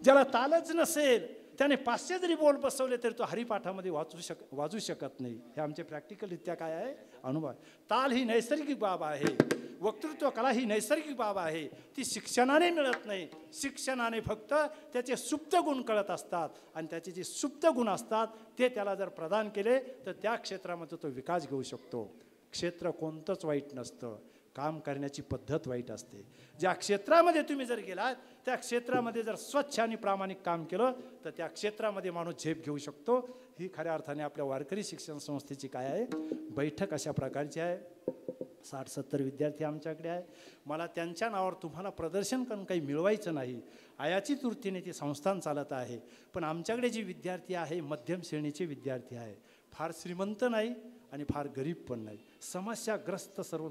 ज्याला तालच नसेल त्याने 500 जरी बोल बसवले तरी तो हरिपाठामध्ये वाजू शकत नाही. हे आमचे प्रॅक्टिकलरित्या काय आहे, अनुभव. ताल ही नैसर्गिक बाब आहे. वक्तृत्व कला ही नैसर्गिक बाब आहे. ती शिक्षणाने मिळत नाही. शिक्षणाने फक्त त्याचे सुप्त गुण कळत असतात आणि त्याचे जे सुप्त गुण असतात ते त्याला जर प्रदान केले तर त्या क्षेत्रामध्ये तो विकास घेऊ शकतो. क्षेत्र कोणतंच वाईट नसतं, काम करण्याची पद्धत वाईट असते. ज्या क्षेत्रामध्ये तुम्ही जर गेलात त्या क्षेत्रामध्ये जर स्वच्छ आणि प्रामाणिक काम केलं तर त्या क्षेत्रामध्ये माणूस झेप घेऊ शकतो. ही खऱ्या अर्थाने आपल्या वारकरी शिक्षण संस्थेची काय आहे, बैठक अशा प्रकारची आहे. 60-70 विद्यार्थी आमच्याकडे आहे. मला त्यांच्या नावावर तुम्हाला प्रदर्शन करून काही मिळवायचं नाही. आयाची तृतीने ते संस्थान चालत आहे. पण आमच्याकडे जे विद्यार्थी आहे मध्यम श्रेणीचे विद्यार्थी आहे. फार श्रीमंत नाही आणि फार गरीब पण नाही. समस्याग्रस्त सर्व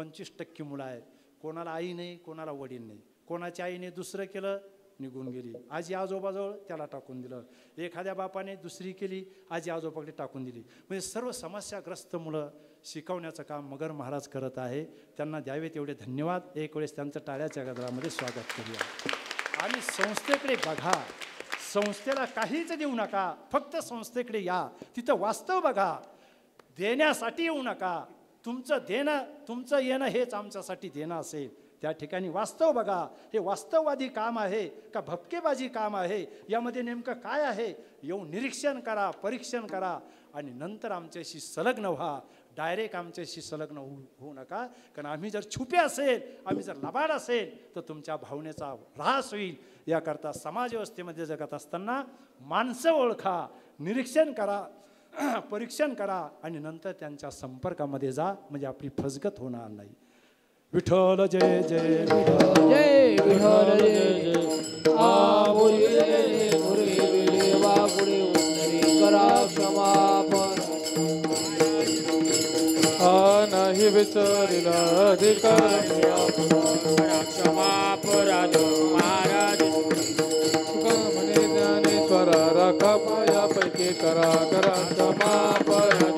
25% मुलं आहेत. कोणाला आई नाही, कोणाला वडील नाही. कोणाच्या आईने दुसरं केलं, निघून गेली. आजी आजोबाजवळ, त्याला टाकून दिलं. एखाद्या बापाने दुसरी केली, आजी आजोबाकडे टाकून दिली. म्हणजे सर्व समस्याग्रस्त मुलं शिकवण्याचं काम मगर महाराज करत आहे. त्यांना द्यावे तेवढे धन्यवाद. एक वेळेस त्यांचं टाळ्याच्या गजरामध्ये स्वागत करूया. आणि संस्थेकडे बघा, संस्थेला काहीच देऊ नका, फक्त संस्थेकडे या, तिथं वास्तव बघा. देण्यासाठी येऊ नका. तुमचं येणं हेच आमच्यासाठी देणं असेल. त्या ठिकाणी वास्तव बघा. हे वास्तववादी काम आहे का भपकेबाजी काम आहे, यामध्ये नेमकं काय आहे, येऊन निरीक्षण करा, परीक्षण करा आणि नंतर आमच्याशी संलग्न व्हा. डायरेक्ट आमच्याशी संलग्न होऊ नका. कारण आम्ही जर छुपे असेल, आम्ही जर लबाड असेल, तर तुमच्या भावनेचा ऱ्हास होईल. याकरता समाज व्यवस्थेमध्ये जगत असताना माणसं ओळखा, निरीक्षण करा, परीक्षण करा आणि नंतर त्यांच्या संपर्कामध्ये जा. म्हणजे आपली फसगत होणार नाही. विठ्ठल जय जय विठ्ठल जय विठ्ठल जय जय. आपुरी जय पुरी देवा पुरी उतरी करा क्षमापण. नाही विचारिला अधिकार क्षमा पराध महाराज. तुका म्हणे ज्ञानेश्वरा राखा पायापैकी करा करा क्षमा परा.